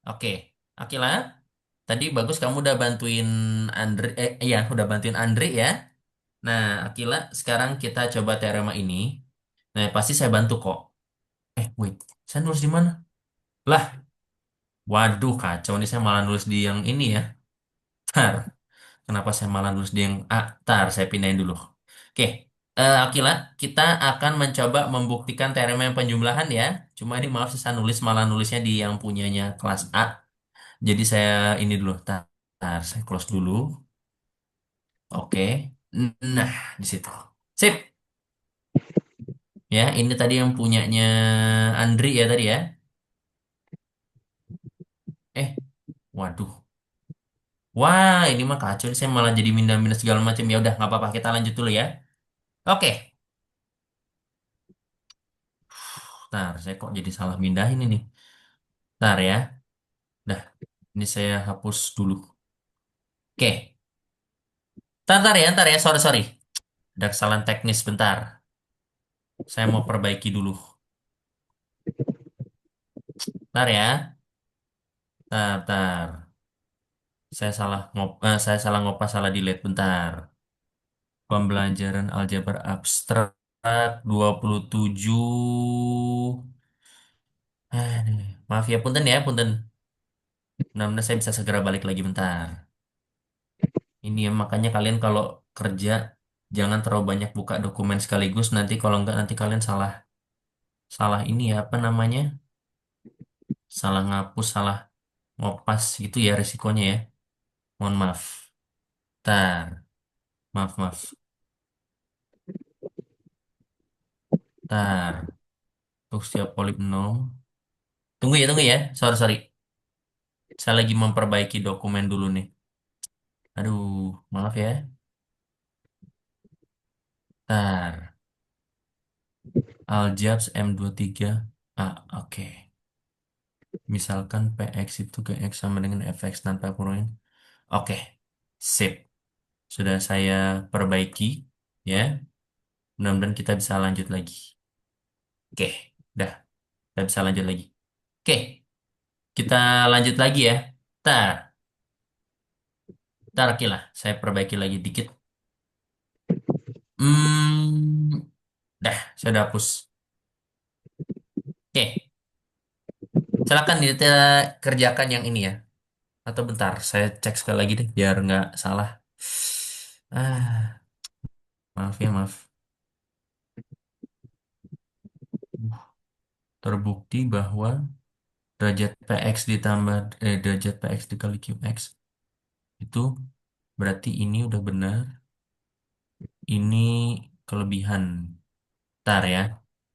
Oke. Akila, tadi bagus kamu udah bantuin Andri, iya, udah bantuin Andri ya. Nah, Akila, sekarang kita coba teorema ini. Nah, pasti saya bantu kok. Wait, saya nulis di mana? Lah, waduh, kacau nih saya malah nulis di yang ini ya. Tar, kenapa saya malah nulis di yang A? Tar, saya pindahin dulu. Oke, Akila, kita akan mencoba membuktikan teorema yang penjumlahan ya. Cuma ini maaf saya nulis malah nulisnya di yang punyanya kelas A. Jadi saya ini dulu. Tar, saya close dulu. Oke. Nah, di situ. Sip. Ya, ini tadi yang punyanya Andri ya tadi ya. Eh, waduh. Wah, ini mah kacau. Saya malah jadi mindah-mindah segala macam. Ya udah, nggak apa-apa. Kita lanjut dulu ya. Oke. Ntar, saya kok jadi salah mindahin ini. Ntar ya. Dah, ini saya hapus dulu. Oke. Ntar ya. Sorry, sorry. Ada kesalahan teknis bentar. Saya mau perbaiki dulu. Ntar ya. Ntar. Saya salah ngopas, salah delete bentar. Pembelajaran aljabar abstrak 27. Aduh, maaf ya, punten ya, punten. Mudah-mudahan saya bisa segera balik lagi bentar. Ini ya, makanya kalian kalau kerja jangan terlalu banyak buka dokumen sekaligus. Nanti kalau enggak nanti kalian salah salah ini ya apa namanya? Salah ngapus, salah ngopas gitu ya risikonya ya. Mohon maaf. Tar, maaf maaf. Tar, untuk setiap polinom. Tunggu ya. Sorry sorry. Saya lagi memperbaiki dokumen dulu nih. Aduh, maaf ya. Tar, Aljabs M23. Oke. Misalkan PX itu ke X sama dengan FX tanpa kurangin. Oke, sip. Sudah saya perbaiki, ya. Mudah-mudahan kita bisa lanjut lagi. Oke, dah. Kita bisa lanjut lagi. Oke, kita lanjut lagi ya. Tar, tar, oke lah. Saya perbaiki lagi dikit. Dah, saya udah hapus. Oke, silakan kita kerjakan yang ini ya. Atau bentar, saya cek sekali lagi deh biar nggak salah. Ah, maaf ya, maaf. Terbukti bahwa derajat PX ditambah derajat PX dikali QX itu berarti ini udah benar. Ini kelebihan. Ntar ya,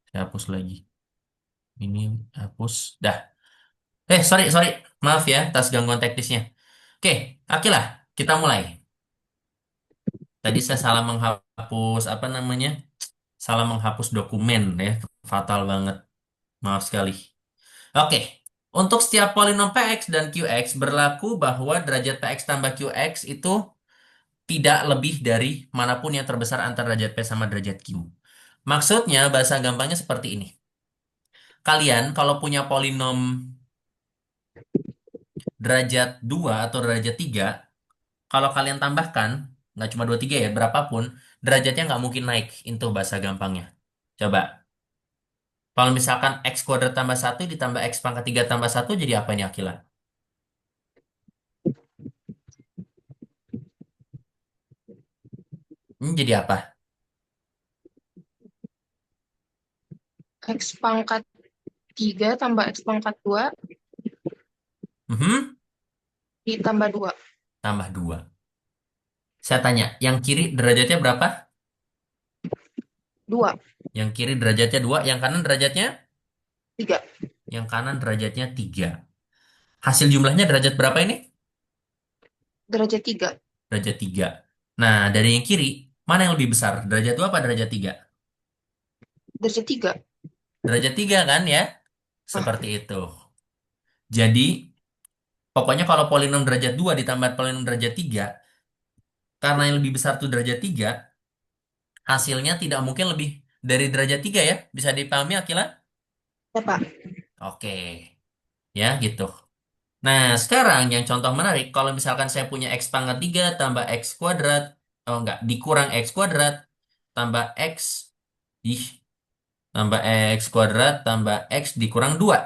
saya hapus lagi. Ini hapus. Dah. Sorry, sorry. Maaf ya atas gangguan teknisnya. Oke, oke lah. Kita mulai. Tadi saya salah menghapus, apa namanya? Salah menghapus dokumen ya. Fatal banget. Maaf sekali. Oke. Untuk setiap polinom Px dan Qx berlaku bahwa derajat Px tambah Qx itu tidak lebih dari manapun yang terbesar antara derajat P sama derajat Q. Maksudnya, bahasa gampangnya seperti ini. Kalian kalau punya polinom derajat 2 atau derajat 3, kalau kalian tambahkan, nggak cuma 2 3 ya, berapapun, derajatnya nggak mungkin naik. Itu bahasa gampangnya. Coba, kalau misalkan X kuadrat tambah 1 ditambah X pangkat 3 tambah 1 jadi apa ini Akila? Ini jadi apa? X pangkat 3 tambah X pangkat 2 Mhm, ditambah 2. tambah 2. Saya tanya, yang kiri derajatnya berapa? 2, Yang kiri derajatnya 2, yang kanan derajatnya? 3. Yang kanan derajatnya 3. Hasil jumlahnya derajat berapa ini? Derajat 3. Derajat 3. Nah, dari yang kiri, mana yang lebih besar? Derajat 2 apa derajat 3? Derajat 3. Derajat 3 kan ya? Ah, Seperti itu. Jadi, pokoknya kalau polinom derajat 2 ditambah polinom derajat 3, karena yang lebih besar tuh derajat 3, hasilnya tidak mungkin lebih dari derajat 3 ya. Bisa dipahami Akila? ya, Pak. Oke, ya gitu. Nah, sekarang yang contoh menarik, kalau misalkan saya punya X pangkat 3 tambah X kuadrat, oh enggak, dikurang X kuadrat, tambah X, ih, tambah X kuadrat, tambah X dikurang 2.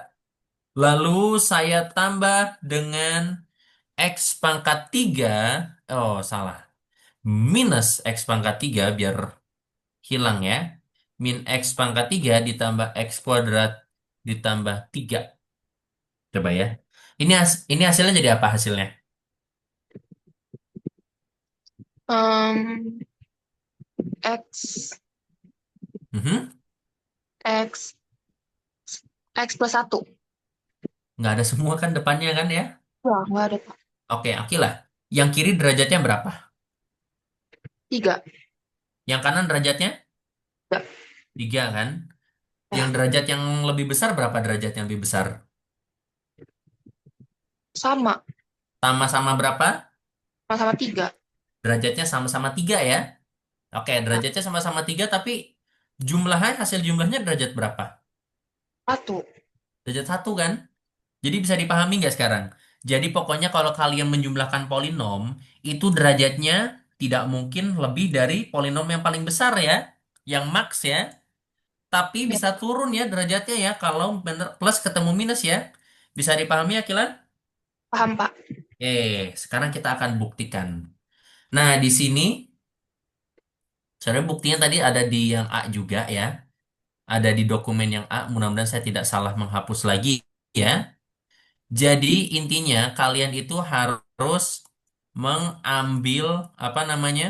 Lalu saya tambah dengan X pangkat 3, oh salah, minus X pangkat 3 biar hilang ya. Min X pangkat 3 ditambah X kuadrat ditambah 3. Coba ya. Ini hasilnya jadi apa hasilnya? Em, X, Mhm. X, X plus 1. Nggak ada semua kan depannya kan ya? Wah, nggak ada, Pak. Oke, Akilah. Yang kiri derajatnya berapa? 3. Yang kanan derajatnya 3. 3 kan? Yang Ya, derajat yang lebih besar berapa derajat yang lebih besar? sama. Sama-sama berapa? Sama-sama 3. Derajatnya sama-sama 3 ya? Oke, Nah, derajatnya sama-sama 3 tapi jumlahnya, hasil jumlahnya derajat berapa? 1. Derajat 1 kan? Jadi bisa dipahami nggak sekarang? Jadi pokoknya kalau kalian menjumlahkan polinom, itu derajatnya tidak mungkin lebih dari polinom yang paling besar ya, yang max ya. Tapi Ya, bisa turun ya derajatnya ya kalau bener plus ketemu minus ya. Bisa dipahami ya Kilan? paham, Pak. Sekarang kita akan buktikan. Nah, di sini sebenarnya buktinya tadi ada di yang A juga ya. Ada di dokumen yang A. Mudah-mudahan saya tidak salah menghapus lagi ya. Jadi intinya kalian itu harus mengambil apa namanya?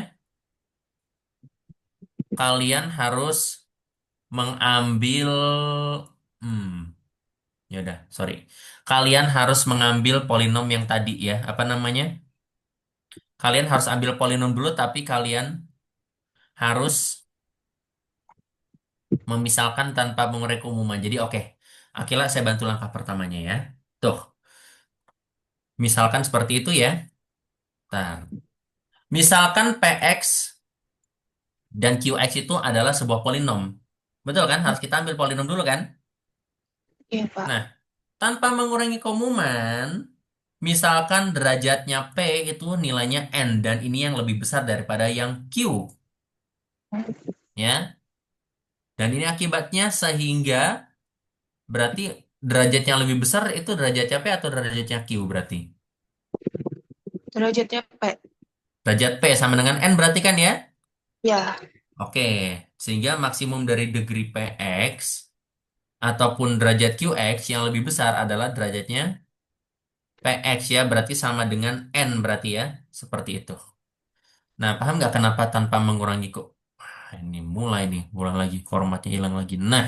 Kalian harus mengambil ya udah, sorry. Kalian harus mengambil polinom yang tadi ya. Apa namanya? Kalian harus ambil polinom dulu tapi kalian harus memisalkan tanpa mengurai keumuman. Jadi oke. Akila saya bantu langkah pertamanya ya. Tuh, misalkan seperti itu ya. Nah, misalkan PX dan QX itu adalah sebuah polinom. Betul kan? Harus kita ambil polinom dulu kan? Iya, Pak. Nah, tanpa mengurangi keumuman, misalkan derajatnya P itu nilainya N dan ini yang lebih besar daripada yang Q, ya. Dan ini akibatnya sehingga berarti derajat yang lebih besar itu derajatnya P atau derajatnya Q berarti? Derajatnya P. Derajat P sama dengan N berarti kan ya? Ya. Oke, sehingga maksimum dari degree Px ataupun derajat Qx yang lebih besar adalah derajatnya Px ya, berarti sama dengan N berarti ya, seperti itu. Nah, paham nggak kenapa tanpa mengurangi kok? Wah, ini mulai nih, ulang lagi, formatnya hilang lagi. Nah,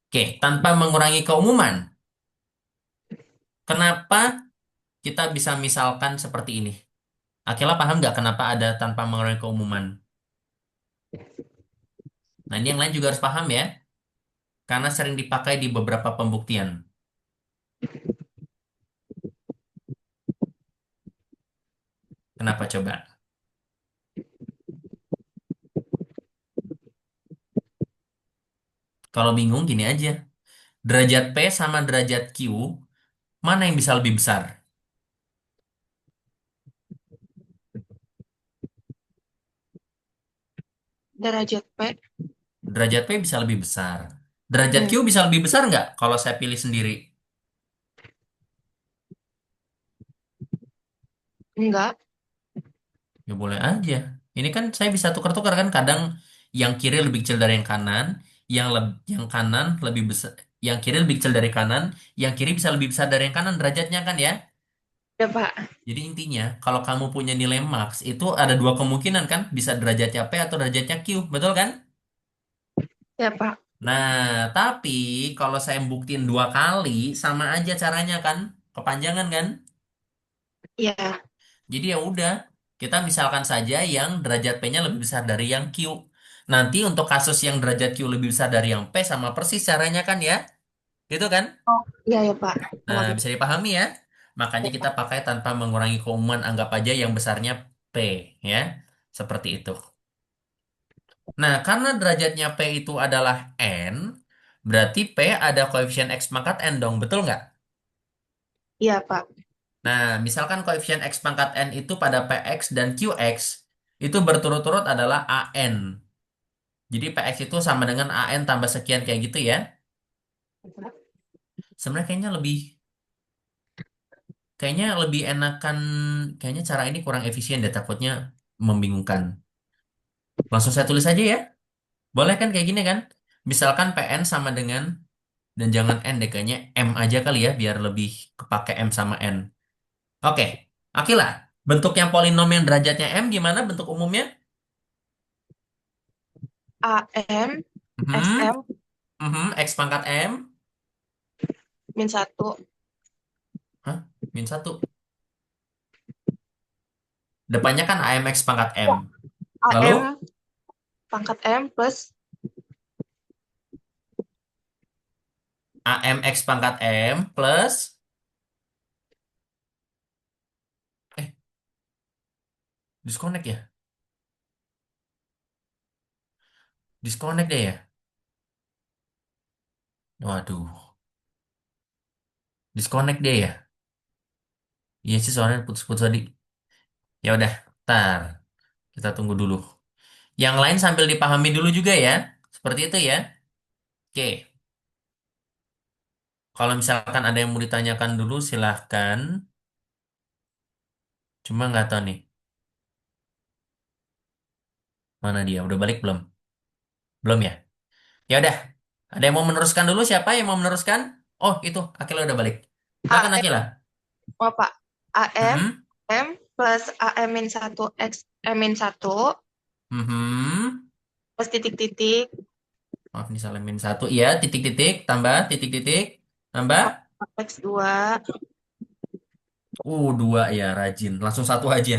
oke, tanpa mengurangi keumuman, kenapa kita bisa misalkan seperti ini? Akila paham nggak kenapa ada tanpa mengurangi keumuman? Nah, ini yang lain juga harus paham ya, karena sering dipakai di beberapa pembuktian. Kenapa coba? Kalau bingung gini aja, derajat P sama derajat Q, mana yang bisa lebih besar? Derajat P. Derajat P bisa lebih besar. Derajat Q Hmm, bisa lebih besar nggak kalau saya pilih sendiri? enggak. Ya boleh aja. Ini kan saya bisa tukar-tukar kan. Kadang yang kiri lebih kecil dari yang kanan, yang kanan lebih besar, yang kiri lebih kecil dari kanan, yang kiri bisa lebih besar dari yang kanan derajatnya kan ya. Ya, Pak. Jadi intinya kalau kamu punya nilai max itu ada dua kemungkinan kan, bisa derajatnya P atau derajatnya Q, betul kan? Ya, Pak. Nah, tapi kalau saya buktiin dua kali sama aja caranya kan, kepanjangan kan? Ya. Jadi ya udah, kita misalkan saja yang derajat P-nya lebih besar dari yang Q. Nanti untuk kasus yang derajat Q lebih besar dari yang P sama persis caranya kan ya? Gitu kan? Oh, iya ya, Pak. Nah, Mengerti. bisa dipahami ya? Makanya Ya, kita Pak. pakai tanpa mengurangi keumuman, anggap aja yang besarnya P ya. Seperti itu. Nah, karena derajatnya P itu adalah N, berarti P ada koefisien X pangkat N dong, betul nggak? Iya, Pak. Nah, misalkan koefisien X pangkat N itu pada Px dan Qx itu berturut-turut adalah AN. Jadi Px itu sama dengan AN tambah sekian kayak gitu ya. Sebenarnya kayaknya lebih enakan, kayaknya cara ini kurang efisien deh, takutnya membingungkan. Langsung saya tulis aja ya. Boleh kan kayak gini kan? Misalkan Pn sama dengan, dan jangan N deh, kayaknya M aja kali ya biar lebih kepake M sama N. Oke, Akila, bentuk yang polinom yang derajatnya M gimana bentuk umumnya? AM, Mhm, SM, X pangkat M. -1. Hah? Min satu. Depannya kan AMX pangkat M. Lalu AM pangkat M plus AMX pangkat M plus, eh, disconnect ya? Disconnect deh ya? Waduh, disconnect deh ya? Iya sih soalnya putus-putus tadi. Ya udah, tar. Kita tunggu dulu. Yang lain sambil dipahami dulu juga ya. Seperti itu ya. Oke, kalau misalkan ada yang mau ditanyakan dulu silahkan. Cuma nggak tahu nih, mana dia? Udah balik belum? Belum ya? Ya udah. Ada yang mau meneruskan dulu? Siapa yang mau meneruskan? Oh, itu. Akila udah balik. Silakan AM, Akila. oh, Pak. AM Mhm. M plus AM-1 X M-1 Mhm. plus titik-titik Maaf nih salah min satu. Iya, titik-titik. Tambah, titik-titik. Tambah. X2 Dua ya, rajin. Langsung satu aja.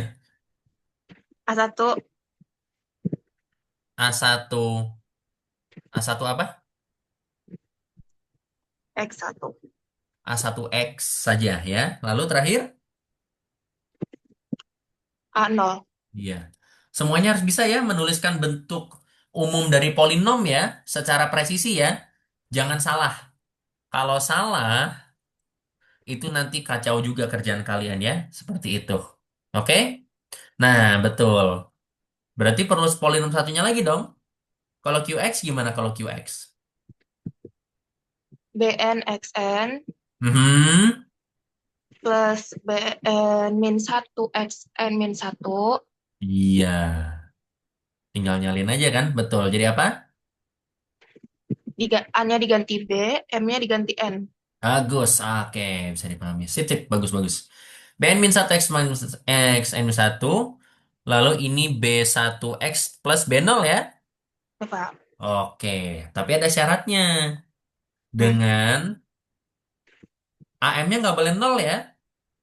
A1 A satu. A satu apa? X1 A1X saja ya. Lalu terakhir? A0. Iya. Semuanya harus bisa ya menuliskan bentuk umum dari polinom ya. Secara presisi ya. Jangan salah. Kalau salah, itu nanti kacau juga kerjaan kalian ya. Seperti itu. Oke? Nah, betul. Berarti perlu polinom satunya lagi dong. Kalau QX gimana kalau QX? BN XN Mhm. plus BN min 1 X N min 1. Iya, tinggal nyalin aja kan? Betul. Jadi apa? A-nya diganti B, M-nya diganti N. Bagus. Oke, bisa dipahami. Sip, sip. Bagus, bagus. Bn min 1 X minus X N minus 1. Lalu ini B1 X plus B0 ya? Ya, Pak. Oke, tapi ada syaratnya. Hmm. Dengan AM-nya nggak boleh 0 ya?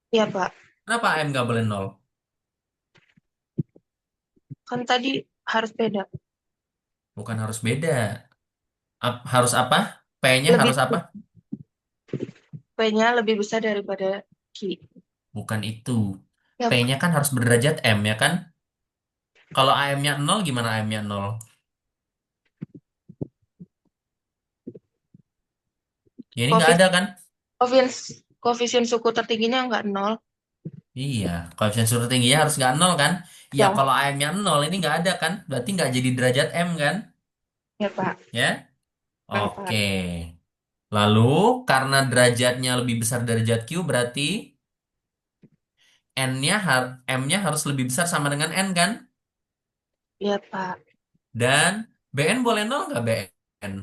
Iya, Pak. Kenapa AM nggak boleh 0? Kan tadi harus beda. Bukan harus beda. Harus apa? P-nya Lebih harus apa? P-nya lebih besar daripada Q. Bukan itu. Ya, Pak. P-nya kan harus berderajat M ya kan? Kalau AM-nya 0 gimana AM-nya 0? Ya ini nggak Koefis- ada kan? Koefisien suku tertingginya nggak nol. Iya, koefisien suhu tingginya harus nggak 0 kan? Ya Ya, kalau AM-nya 0 ini nggak ada kan? Berarti nggak jadi derajat M kan? ya, Pak. Ya? Oke. Pak. Lalu karena derajatnya lebih besar derajat Q berarti M-nya harus lebih besar sama dengan N kan? Ya, Pak. Dan BN boleh 0 nggak BN?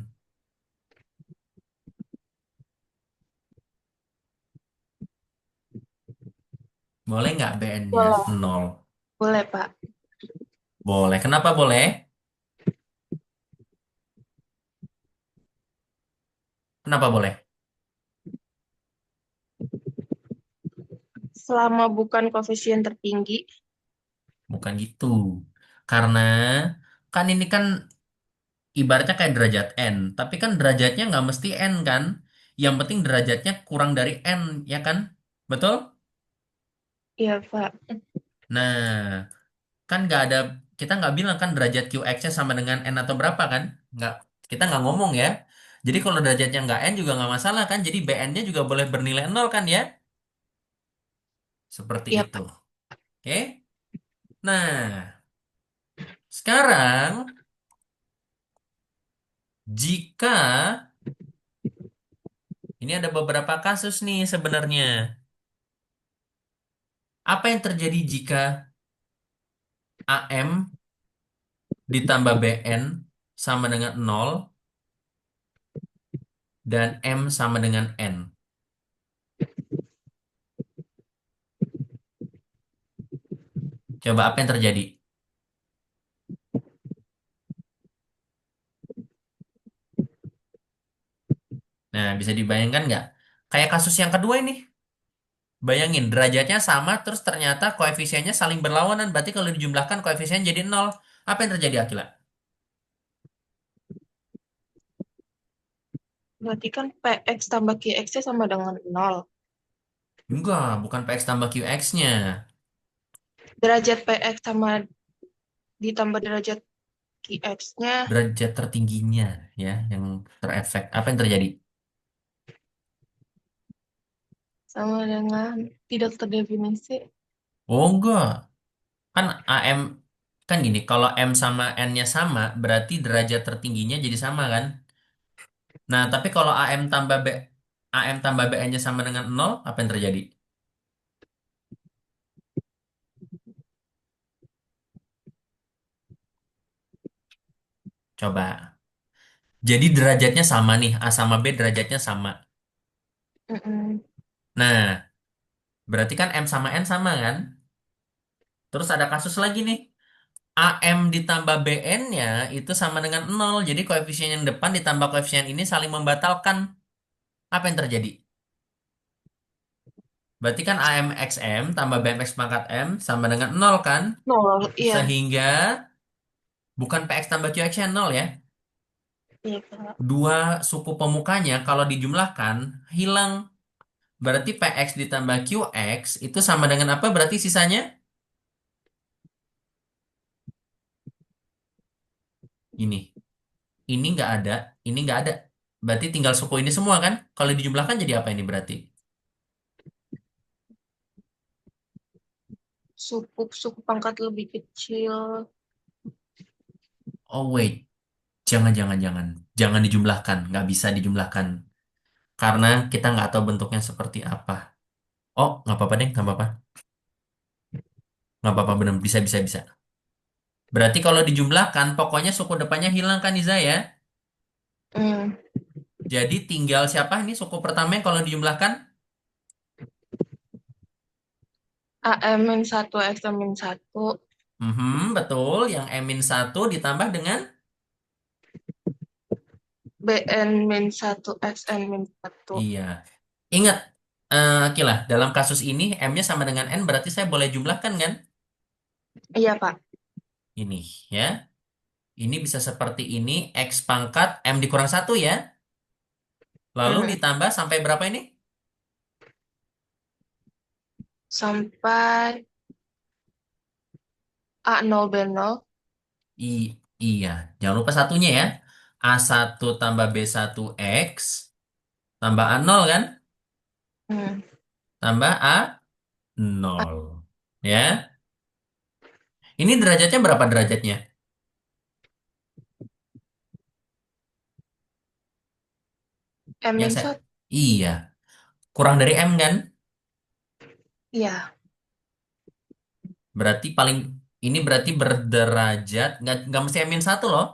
Boleh nggak BN-nya Boleh. 0? Boleh, Pak. Boleh. Kenapa boleh? Kenapa boleh? Selama bukan koefisien tertinggi. Bukan gitu. Karena kan ini kan ibaratnya kayak derajat N. Tapi kan derajatnya nggak mesti N kan? Yang penting derajatnya kurang dari N, ya kan? Betul? Ya, Pak. Nah, kan nggak ada, kita nggak bilang kan derajat QX-nya sama dengan N atau berapa kan? Nggak, kita nggak ngomong ya. Jadi kalau derajatnya nggak N juga nggak masalah kan? Jadi BN-nya juga boleh bernilai 0 kan ya? Seperti Ya, itu. Pak. Oke? Nah, sekarang jika ini ada beberapa kasus nih sebenarnya. Apa yang terjadi jika AM ditambah BN sama dengan 0 dan M sama dengan N? Coba apa yang terjadi? Nah, bisa dibayangkan nggak? Kayak kasus yang kedua ini. Bayangin, derajatnya sama, terus ternyata koefisiennya saling berlawanan. Berarti kalau dijumlahkan koefisien jadi 0. Apa yang terjadi, Akila? Berarti kan PX tambah QX-nya sama dengan nol. Enggak, bukan PX tambah QX-nya. Derajat PX sama ditambah derajat QX-nya Derajat tertingginya, ya, yang terefek. Apa yang terjadi? sama dengan tidak terdefinisi. Oh, enggak. Kan AM, kan gini, kalau M sama N-nya sama, berarti derajat tertingginya jadi sama, kan? Nah, tapi kalau AM tambah BN-nya sama dengan 0, apa yang terjadi? Coba. Jadi derajatnya sama nih, A sama B derajatnya sama. Mm-mm. Nah, berarti kan M sama N sama kan? Terus ada kasus lagi nih. AM ditambah BN-nya itu sama dengan 0. Jadi koefisien yang depan ditambah koefisien ini saling membatalkan. Apa yang terjadi? Berarti kan AM XM tambah BM X pangkat M sama dengan 0 kan? Nol, iya. Sehingga bukan PX tambah QX-nya 0 ya. Iya, Pak. Dua suku pemukanya kalau dijumlahkan hilang. Berarti PX ditambah QX itu sama dengan apa berarti sisanya? Ini. Ini nggak ada, ini nggak ada. Berarti tinggal suku ini semua kan? Kalau dijumlahkan jadi apa ini berarti? Suku pangkat lebih kecil. Oh wait, jangan jangan jangan, jangan dijumlahkan, nggak bisa dijumlahkan karena kita nggak tahu bentuknya seperti apa. Oh, nggak apa-apa deh, nggak apa-apa. Nggak apa-apa, bener. Bisa, bisa, bisa. Berarti kalau dijumlahkan, pokoknya suku depannya hilang kan, Iza ya? Hmm. Jadi tinggal siapa ini suku pertama yang kalau dijumlahkan? AM-1 X-1 Betul. Yang M-1 ditambah dengan? BN-1 XN-1. Iya. Ingat, Akila, dalam kasus ini M-nya sama dengan N, berarti saya boleh jumlahkan kan? Iya, Pak. Ini, ya. Ini bisa seperti ini, X pangkat M dikurang satu ya. Lalu Hmm. ditambah sampai berapa ini? Sampai A0 B0. I, iya, jangan lupa satunya ya. A1 tambah B1 X tambah A0 kan? Hmm. Tambah A0. Ya. Ini derajatnya berapa derajatnya? Yang saya, M-1. iya, kurang dari M kan? Iya. Berarti ini berarti berderajat, nggak mesti M-1 loh.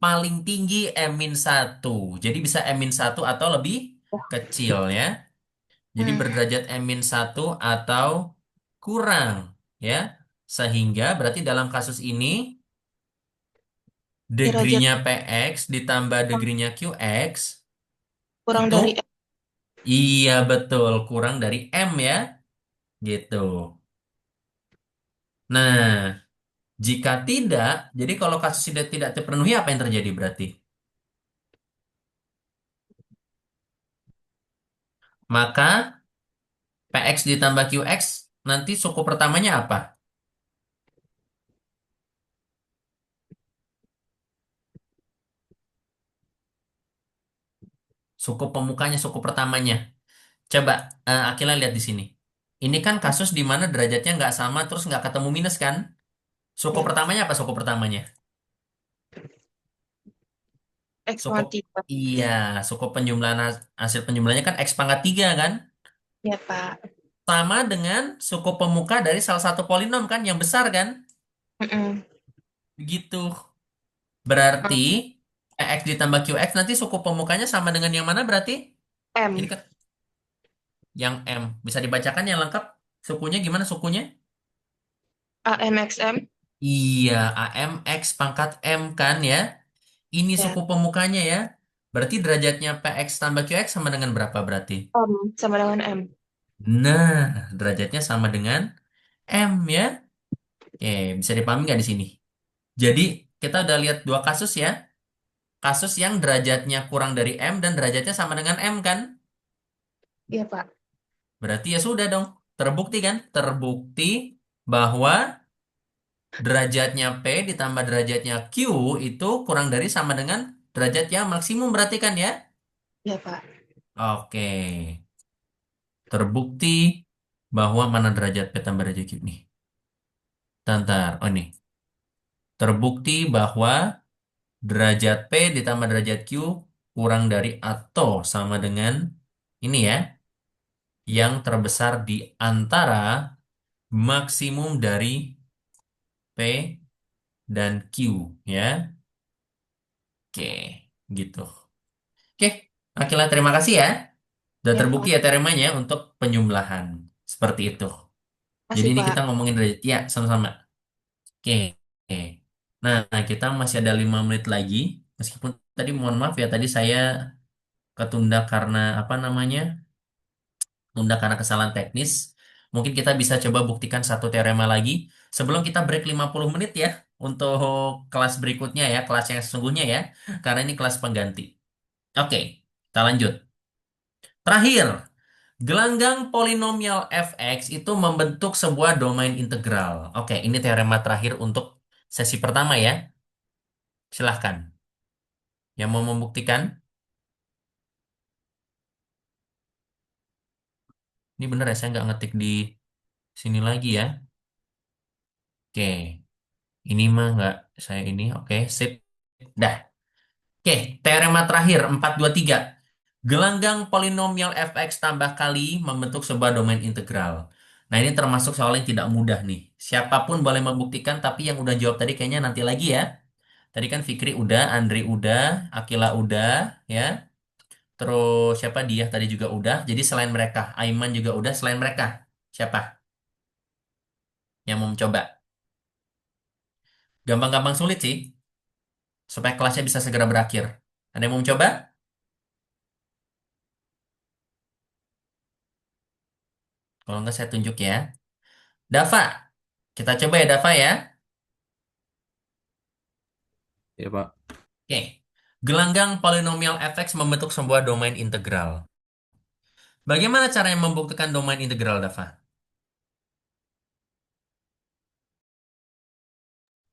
Paling tinggi M-1. Jadi bisa M-1 atau lebih kecil ya. Jadi Hmm. berderajat M-1 atau kurang ya. Sehingga berarti dalam kasus ini Derajat degrinya PX ditambah degrinya QX kurang itu dari M. iya betul kurang dari M ya gitu. Nah, jika tidak, jadi kalau kasus tidak terpenuhi apa yang terjadi berarti? Maka PX ditambah QX nanti suku pertamanya apa? Suku pemukanya, suku pertamanya. Coba Akila lihat di sini. Ini kan kasus di mana derajatnya nggak sama terus nggak ketemu minus kan? Suku Ya. pertamanya apa suku pertamanya? Suku X-3. iya, suku penjumlahan hasil penjumlahannya kan X pangkat 3 kan? Ya, Pak. Sama dengan suku pemuka dari salah satu polinom kan yang besar kan? Mm-mm. Begitu. Berarti X ditambah QX nanti suku pemukanya sama dengan yang mana berarti? Ini M. kan yang M. Bisa dibacakan yang lengkap? Sukunya gimana sukunya? AMXM. Iya, AM X pangkat M kan ya? Ini Ya. suku pemukanya ya. Berarti derajatnya PX tambah QX sama dengan berapa berarti? M. Sama dengan M. Nah, derajatnya sama dengan M ya. Oke, bisa dipahami nggak di sini? Jadi, kita udah lihat dua kasus ya. Kasus yang derajatnya kurang dari M dan derajatnya sama dengan M kan? Iya, Pak. Berarti ya sudah dong. Terbukti kan? Terbukti bahwa derajatnya P ditambah derajatnya Q itu kurang dari sama dengan derajat yang maksimum berarti kan ya? Iya, Pak. Oke. Terbukti bahwa mana derajat P tambah derajat Q nih. Tantar. Oh ini. Terbukti bahwa derajat P ditambah derajat Q kurang dari atau sama dengan ini ya. Yang terbesar di antara maksimum dari P dan Q ya. Oke, gitu. Oke, Akila terima kasih ya. Sudah Ya, terbukti Pak. ya teoremanya untuk penjumlahan. Seperti itu. Jadi Kasih, ini kita Pak. ngomongin derajat. Ya, sama-sama. Oke. Oke. Nah, kita masih ada 5 menit lagi. Meskipun tadi mohon maaf ya, tadi saya ketunda karena apa namanya? Tunda karena kesalahan teknis. Mungkin kita bisa coba buktikan satu teorema lagi. Sebelum kita break 50 menit ya. Untuk kelas berikutnya ya. Kelas yang sesungguhnya ya. Karena ini kelas pengganti. Oke, kita lanjut. Terakhir, gelanggang polinomial fx itu membentuk sebuah domain integral. Oke, ini teorema terakhir untuk sesi pertama ya. Silahkan. Yang mau membuktikan? Ini bener ya, saya nggak ngetik di sini lagi ya. Oke, ini mah nggak saya ini. Oke, sip. Dah. Oke, teorema terakhir 423. Gelanggang polinomial fx tambah kali membentuk sebuah domain integral. Nah, ini termasuk soal yang tidak mudah nih. Siapapun boleh membuktikan, tapi yang udah jawab tadi kayaknya nanti lagi ya. Tadi kan Fikri udah, Andri udah, Akila udah, ya. Terus siapa dia tadi juga udah. Jadi selain mereka, Aiman juga udah selain mereka. Siapa yang mau mencoba? Gampang-gampang sulit sih, supaya kelasnya bisa segera berakhir. Ada yang mau mencoba? Kalau enggak saya tunjuk ya. Dava, kita coba ya Dava ya. Ya, Pak. Oke. Gelanggang polinomial fx membentuk sebuah domain integral. Bagaimana caranya membuktikan domain integral, Dava?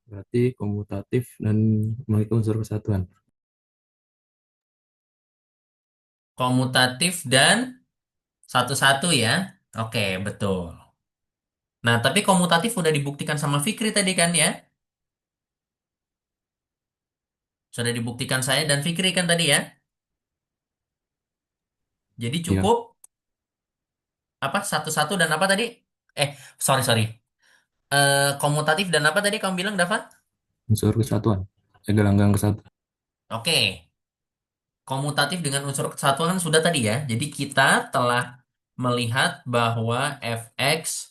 Berarti komutatif dan memiliki unsur kesatuan. Komutatif dan satu-satu ya. Oke, betul. Nah, tapi komutatif udah dibuktikan sama Fikri tadi kan ya? Sudah dibuktikan saya dan Fikri kan tadi ya? Jadi Ya, cukup apa satu-satu dan apa tadi? Eh, sorry sorry. Komutatif dan apa tadi kamu bilang, Dava? unsur kesatuan. Gelanggang kesatuan. Oke. Komutatif dengan unsur kesatuan sudah tadi ya. Jadi kita telah melihat bahwa fx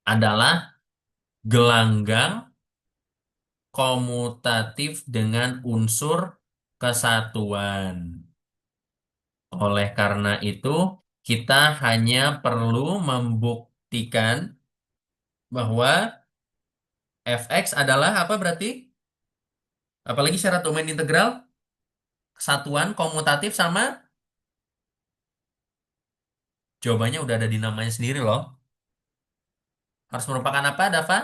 adalah gelanggang komutatif dengan unsur kesatuan. Oleh karena itu, kita hanya perlu membuktikan bahwa fx adalah apa berarti? Apalagi syarat domain integral, kesatuan, komutatif sama jawabannya udah ada di namanya sendiri loh. Harus merupakan apa, Dava?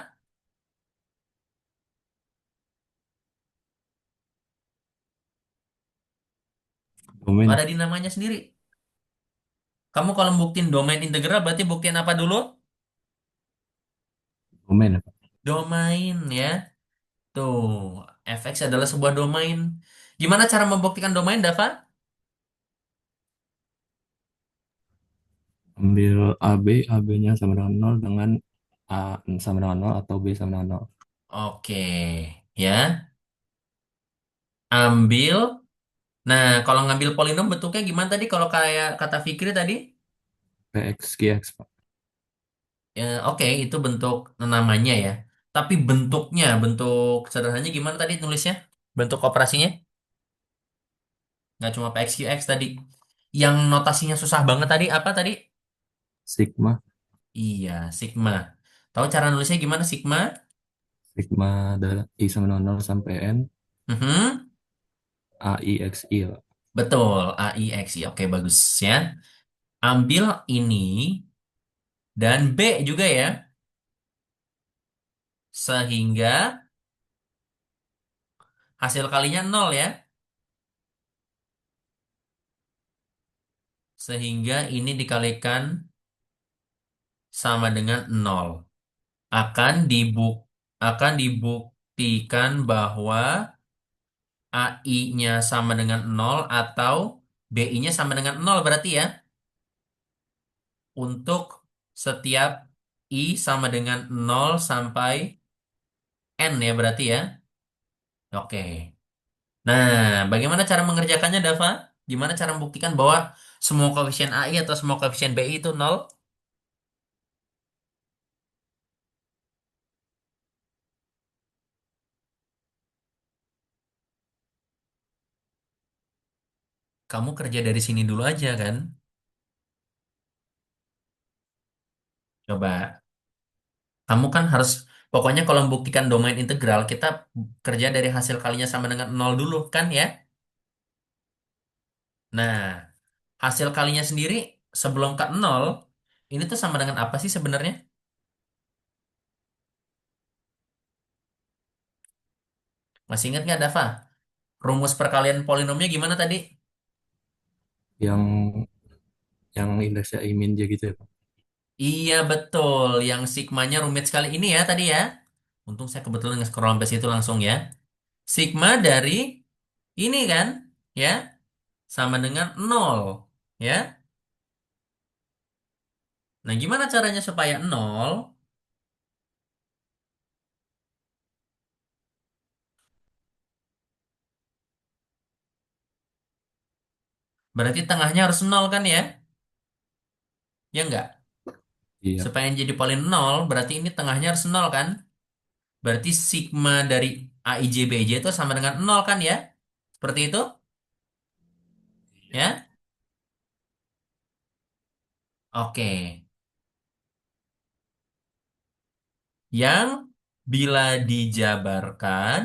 Domain, Ada di namanya sendiri. Kamu kalau buktiin domain integral berarti buktiin apa dulu? domain ya, Pak. Domain ya. Tuh, fx adalah sebuah domain. Gimana cara membuktikan domain, Dava? Ambil AB, AB-nya sama dengan nol dengan A sama dengan nol atau B sama dengan nol. Oke, ya. Ambil. Nah, kalau ngambil polinom bentuknya gimana tadi? Kalau kayak kata Fikri tadi? PX, QX, Pak. Ya, oke, itu bentuk namanya ya. Tapi bentuknya, bentuk sederhananya gimana tadi nulisnya? Bentuk operasinya? Nggak cuma PXQX tadi. Yang notasinya susah banget tadi, apa tadi? Sigma, Iya, sigma. Tahu cara nulisnya gimana sigma? sigma adalah I sama dengan nol sampai N, Mhm. AIXI, Pak. Betul, AIX. Ya, oke, bagus ya. Ambil ini dan B juga ya. Sehingga hasil kalinya 0 ya. Sehingga ini dikalikan sama dengan 0. Akan dibuk akan dibuktikan bahwa AI-nya sama dengan 0 atau BI-nya sama dengan 0 berarti ya. Untuk setiap I sama dengan 0 sampai N ya berarti ya. Oke. Nah, bagaimana cara mengerjakannya, Dava? Gimana cara membuktikan bahwa semua koefisien AI atau semua koefisien BI itu 0? Kamu kerja dari sini dulu aja kan? Coba. Kamu kan harus, pokoknya kalau membuktikan domain integral, kita kerja dari hasil kalinya sama dengan 0 dulu kan ya? Nah, hasil kalinya sendiri sebelum ke 0, ini tuh sama dengan apa sih sebenarnya? Masih ingat nggak, Dava? Rumus perkalian polinomnya gimana tadi? Yang indeksnya I min J gitu ya, Pak. Iya betul, yang sigmanya rumit sekali ini ya tadi ya. Untung saya kebetulan nge-scroll sampai situ langsung ya. Sigma dari ini kan, ya. sama dengan 0. Ya. Nah, gimana caranya supaya 0? Berarti tengahnya harus 0 kan ya? Ya enggak? Iya. Supaya jadi polin 0, berarti ini tengahnya harus 0 kan? Berarti sigma dari AIJ BIJ itu sama dengan 0 kan ya? Seperti itu? Ya? Oke. Yang bila dijabarkan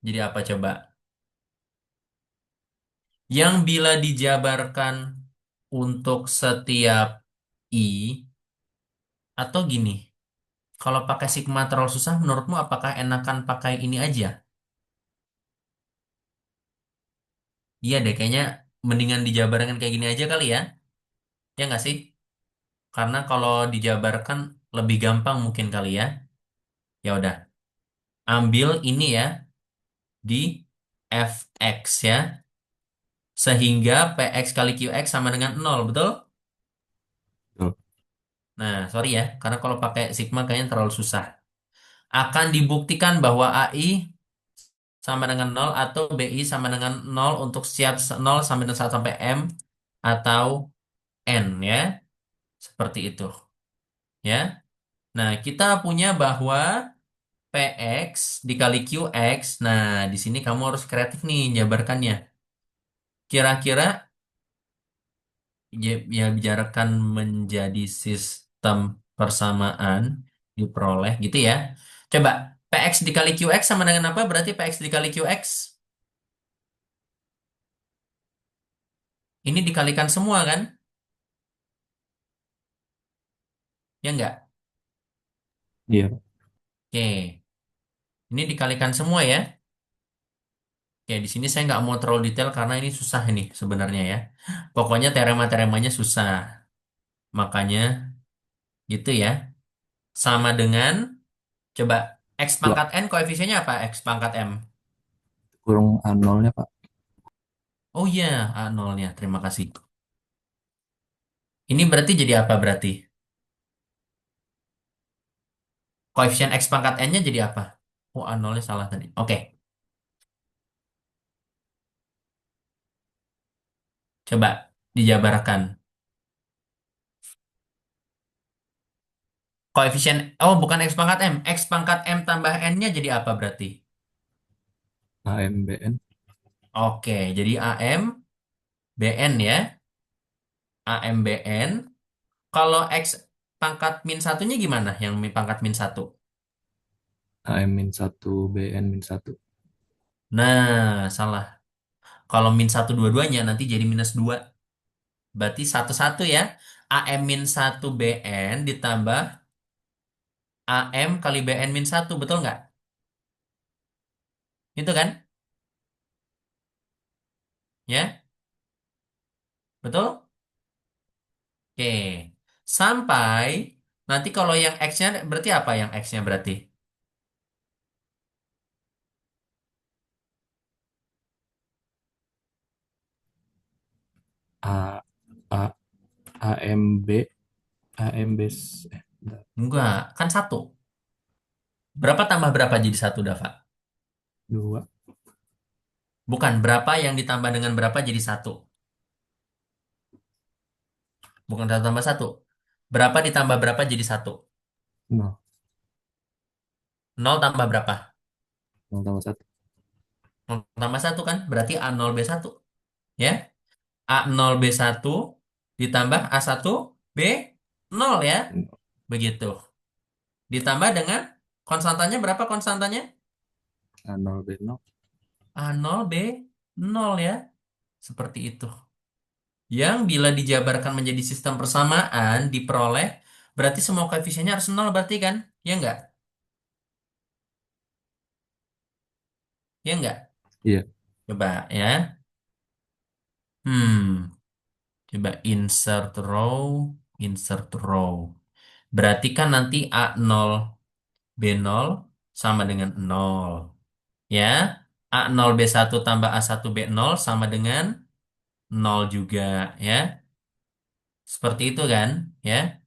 jadi apa coba? Yang bila dijabarkan untuk setiap I, atau gini, kalau pakai sigma terlalu susah, menurutmu apakah enakan pakai ini aja? Iya deh, kayaknya mendingan dijabarkan kayak gini aja kali ya. Ya nggak sih? Karena kalau dijabarkan lebih gampang mungkin kali ya. Ya udah, ambil ini ya di fx ya. Sehingga px kali qx sama dengan 0, betul? Betul. Nah, sorry ya, karena kalau pakai sigma kayaknya terlalu susah. Akan dibuktikan bahwa AI sama dengan 0 atau BI sama dengan 0 untuk setiap 0 sampai dengan 1 sampai M atau N ya. Seperti itu ya. Nah, kita punya bahwa PX dikali QX. Nah, di sini kamu harus kreatif nih jabarkannya. Kira-kira ya bicarakan menjadi sistem persamaan diperoleh gitu ya. Coba PX dikali QX sama dengan apa? Berarti PX dikali QX ini dikalikan semua kan? Ya enggak? Iya. Oke. Ini dikalikan semua ya. Oke, di sini saya nggak mau terlalu detail karena ini susah ini sebenarnya ya. Pokoknya teorema-teoremanya susah. Makanya gitu ya. Sama dengan, coba X Dua. pangkat N koefisiennya apa? X pangkat M. Kurung A0-nya, Pak. Oh iya, A0-nya. Terima kasih. Ini berarti jadi apa berarti? Koefisien X pangkat N-nya jadi apa? Oh, A0-nya salah tadi. Oke, coba dijabarkan. Koefisien, oh bukan X pangkat M. X pangkat M tambah N-nya jadi apa berarti? AMBN. Oke, jadi AM, BN ya. AMBN. Kalau X pangkat min satunya gimana? Yang pangkat min satu. AM-1, BN-1. Nah, salah. Kalau min satu dua-duanya nanti jadi minus 2. Berarti satu-satu ya. AM min satu BN ditambah AM kali BN min satu. Betul nggak? Itu kan? Ya, betul? Oke. Sampai nanti kalau yang X-nya berarti apa yang X-nya berarti? A, A, AMB, AMB, bentar. Enggak, kan satu. Berapa tambah berapa jadi satu, Dava? 2, Bukan, berapa yang ditambah dengan berapa jadi satu. Bukan satu tambah satu. Berapa ditambah berapa jadi satu. 0, Nol tambah berapa? 0 tambah 1. Nol tambah satu kan? Berarti a nol b satu. Ya? A nol b satu ditambah a satu b nol ya. Begitu. Ditambah dengan konstantanya berapa konstantanya? A0, B0. A nol b nol ya. Seperti itu. Yang bila dijabarkan menjadi sistem persamaan diperoleh berarti semua koefisiennya harus nol berarti kan? Ya enggak? Ya enggak? Iya. Coba ya. Hmm, coba insert row. Berarti kan nanti A0 B0 sama dengan nol. Ya, A0 B1 tambah A1 B0 sama dengan 0 juga ya. Seperti itu kan ya.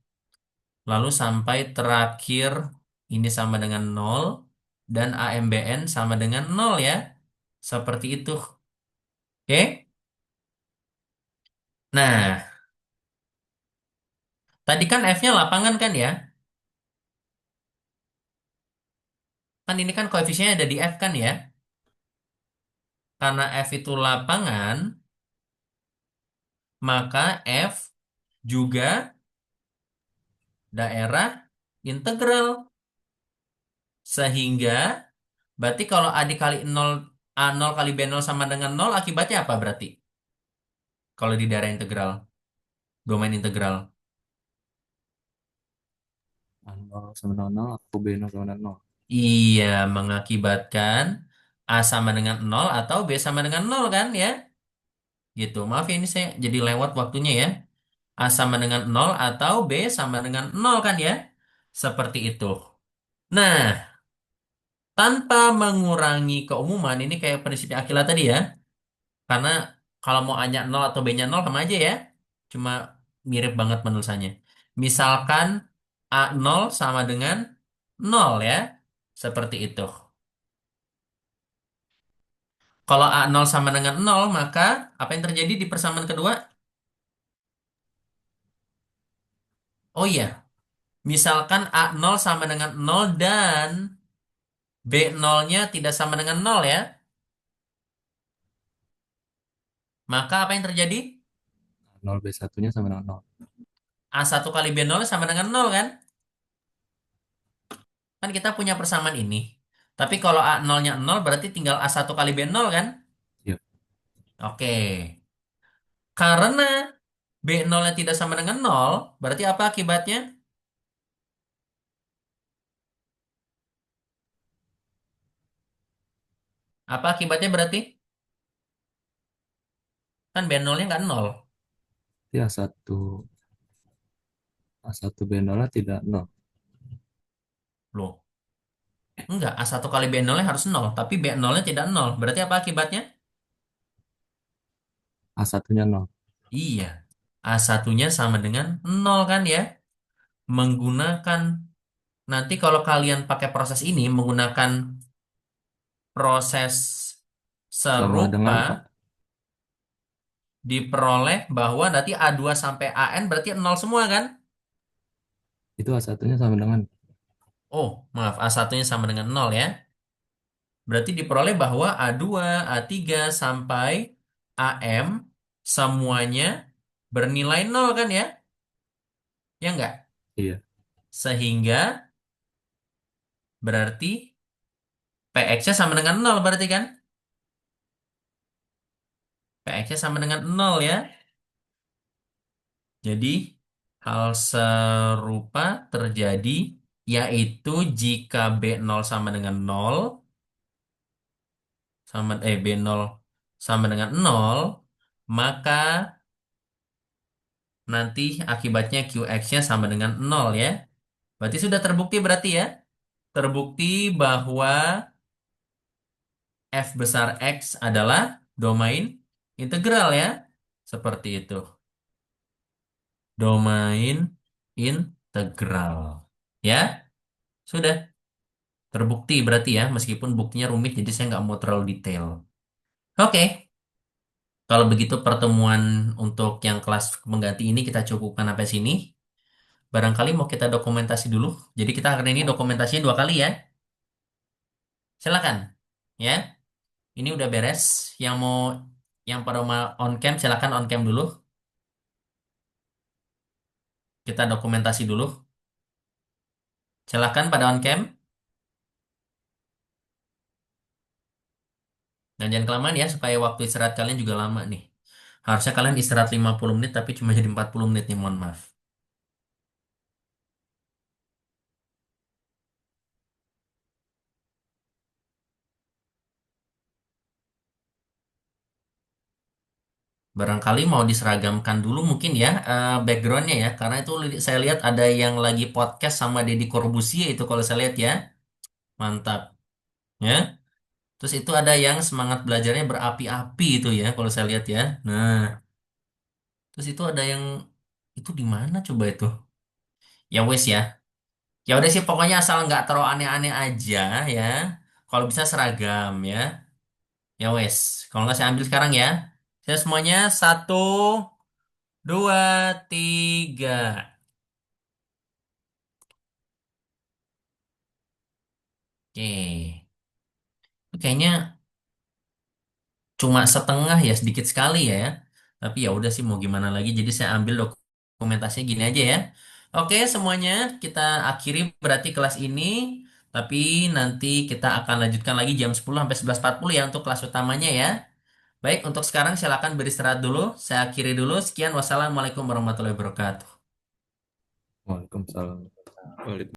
Lalu sampai terakhir ini sama dengan 0 dan AMBN sama dengan 0 ya. Seperti itu. Oke? Nah, tadi kan F-nya lapangan kan ya? Kan ini kan koefisiennya ada di F kan ya? Karena F itu lapangan, maka F juga daerah integral. Sehingga berarti kalau A dikali 0, A0 kali B0 sama dengan 0, akibatnya apa berarti? Kalau di daerah integral, domain integral. A0 sama dengan 0, aku B0 sama dengan 0. Iya, mengakibatkan A sama dengan 0 atau B sama dengan 0 kan ya? Gitu. Maaf ya ini saya jadi lewat waktunya ya. A sama dengan 0 atau B sama dengan 0 kan ya? Seperti itu. Nah, tanpa mengurangi keumuman, ini kayak prinsipnya Aquila tadi ya. Karena kalau mau A-nya 0 atau B-nya 0 sama aja ya. Cuma mirip banget penulisannya. Misalkan A0 sama dengan 0 ya. Seperti itu. Kalau A0 sama dengan 0, maka apa yang terjadi di persamaan kedua? Oh iya, misalkan A0 sama dengan 0 dan B0-nya tidak sama dengan 0 ya. Maka apa yang terjadi? 0 B1-nya sama dengan 0. A1 kali B0 sama dengan 0 kan? Kan kita punya persamaan ini. Tapi kalau A0-nya 0 berarti tinggal A1 kali B0 kan? Iya. Oke. Karena B0-nya tidak sama dengan 0, berarti apa akibatnya? Apa akibatnya berarti? Kan B0-nya nggak 0. Jadi A1 B0 tidak 0. Loh, enggak. A1 kali B0-nya harus 0. Tapi B0-nya tidak 0. Berarti apa akibatnya? A1-nya 0. Iya. A1-nya sama dengan 0 kan ya? Menggunakan, nanti kalau kalian pakai proses ini, menggunakan proses Sama dengan serupa, Pak. diperoleh bahwa nanti A2 sampai AN berarti 0 semua kan? Itu A1-nya sama dengan Oh, maaf, A1-nya sama dengan 0 ya. Berarti diperoleh bahwa A2, A3 sampai AM semuanya bernilai 0 kan ya? Ya enggak? iya. Sehingga berarti PX-nya sama dengan 0 berarti kan? PX-nya sama dengan 0 ya. Jadi hal serupa terjadi yaitu jika B0 sama dengan 0 B0 sama dengan 0, maka nanti akibatnya QX-nya sama dengan 0 ya. Berarti sudah terbukti berarti ya. Terbukti bahwa F besar X adalah domain integral ya. Seperti itu. Domain integral. Ya, sudah terbukti berarti ya. Meskipun buktinya rumit jadi saya nggak mau terlalu detail. Oke, kalau begitu pertemuan untuk yang kelas pengganti ini kita cukupkan sampai sini. Barangkali mau kita dokumentasi dulu. Jadi kita hari ini dokumentasinya 2 kali ya. Silakan. Ya, ini udah beres. Yang pada mau on cam silakan on cam dulu. Kita dokumentasi dulu. Silakan pada on cam. Dan jangan kelamaan ya supaya waktu istirahat kalian juga lama nih. Harusnya kalian istirahat 50 menit tapi cuma jadi 40 menit nih, mohon maaf. Barangkali mau diseragamkan dulu mungkin ya backgroundnya ya. Karena itu saya lihat ada yang lagi podcast sama Deddy Corbuzier itu kalau saya lihat ya. Mantap. Ya. Terus itu ada yang semangat belajarnya berapi-api itu ya, kalau saya lihat ya. Nah, terus itu ada yang itu di mana coba itu? Ya wes ya. Ya udah sih pokoknya asal nggak terlalu aneh-aneh aja ya. Kalau bisa seragam ya. Ya wes. Kalau nggak saya ambil sekarang ya. Saya semuanya satu, dua, tiga. Oke. Kayaknya cuma setengah ya, sedikit sekali ya. Tapi ya udah sih mau gimana lagi. Jadi saya ambil dokumentasinya gini aja ya. Oke, semuanya kita akhiri berarti kelas ini. Tapi nanti kita akan lanjutkan lagi jam 10 sampai 11.40 ya untuk kelas utamanya ya. Baik, untuk sekarang silakan beristirahat dulu. Saya akhiri dulu. Sekian, wassalamualaikum warahmatullahi wabarakatuh. Waalaikumsalam.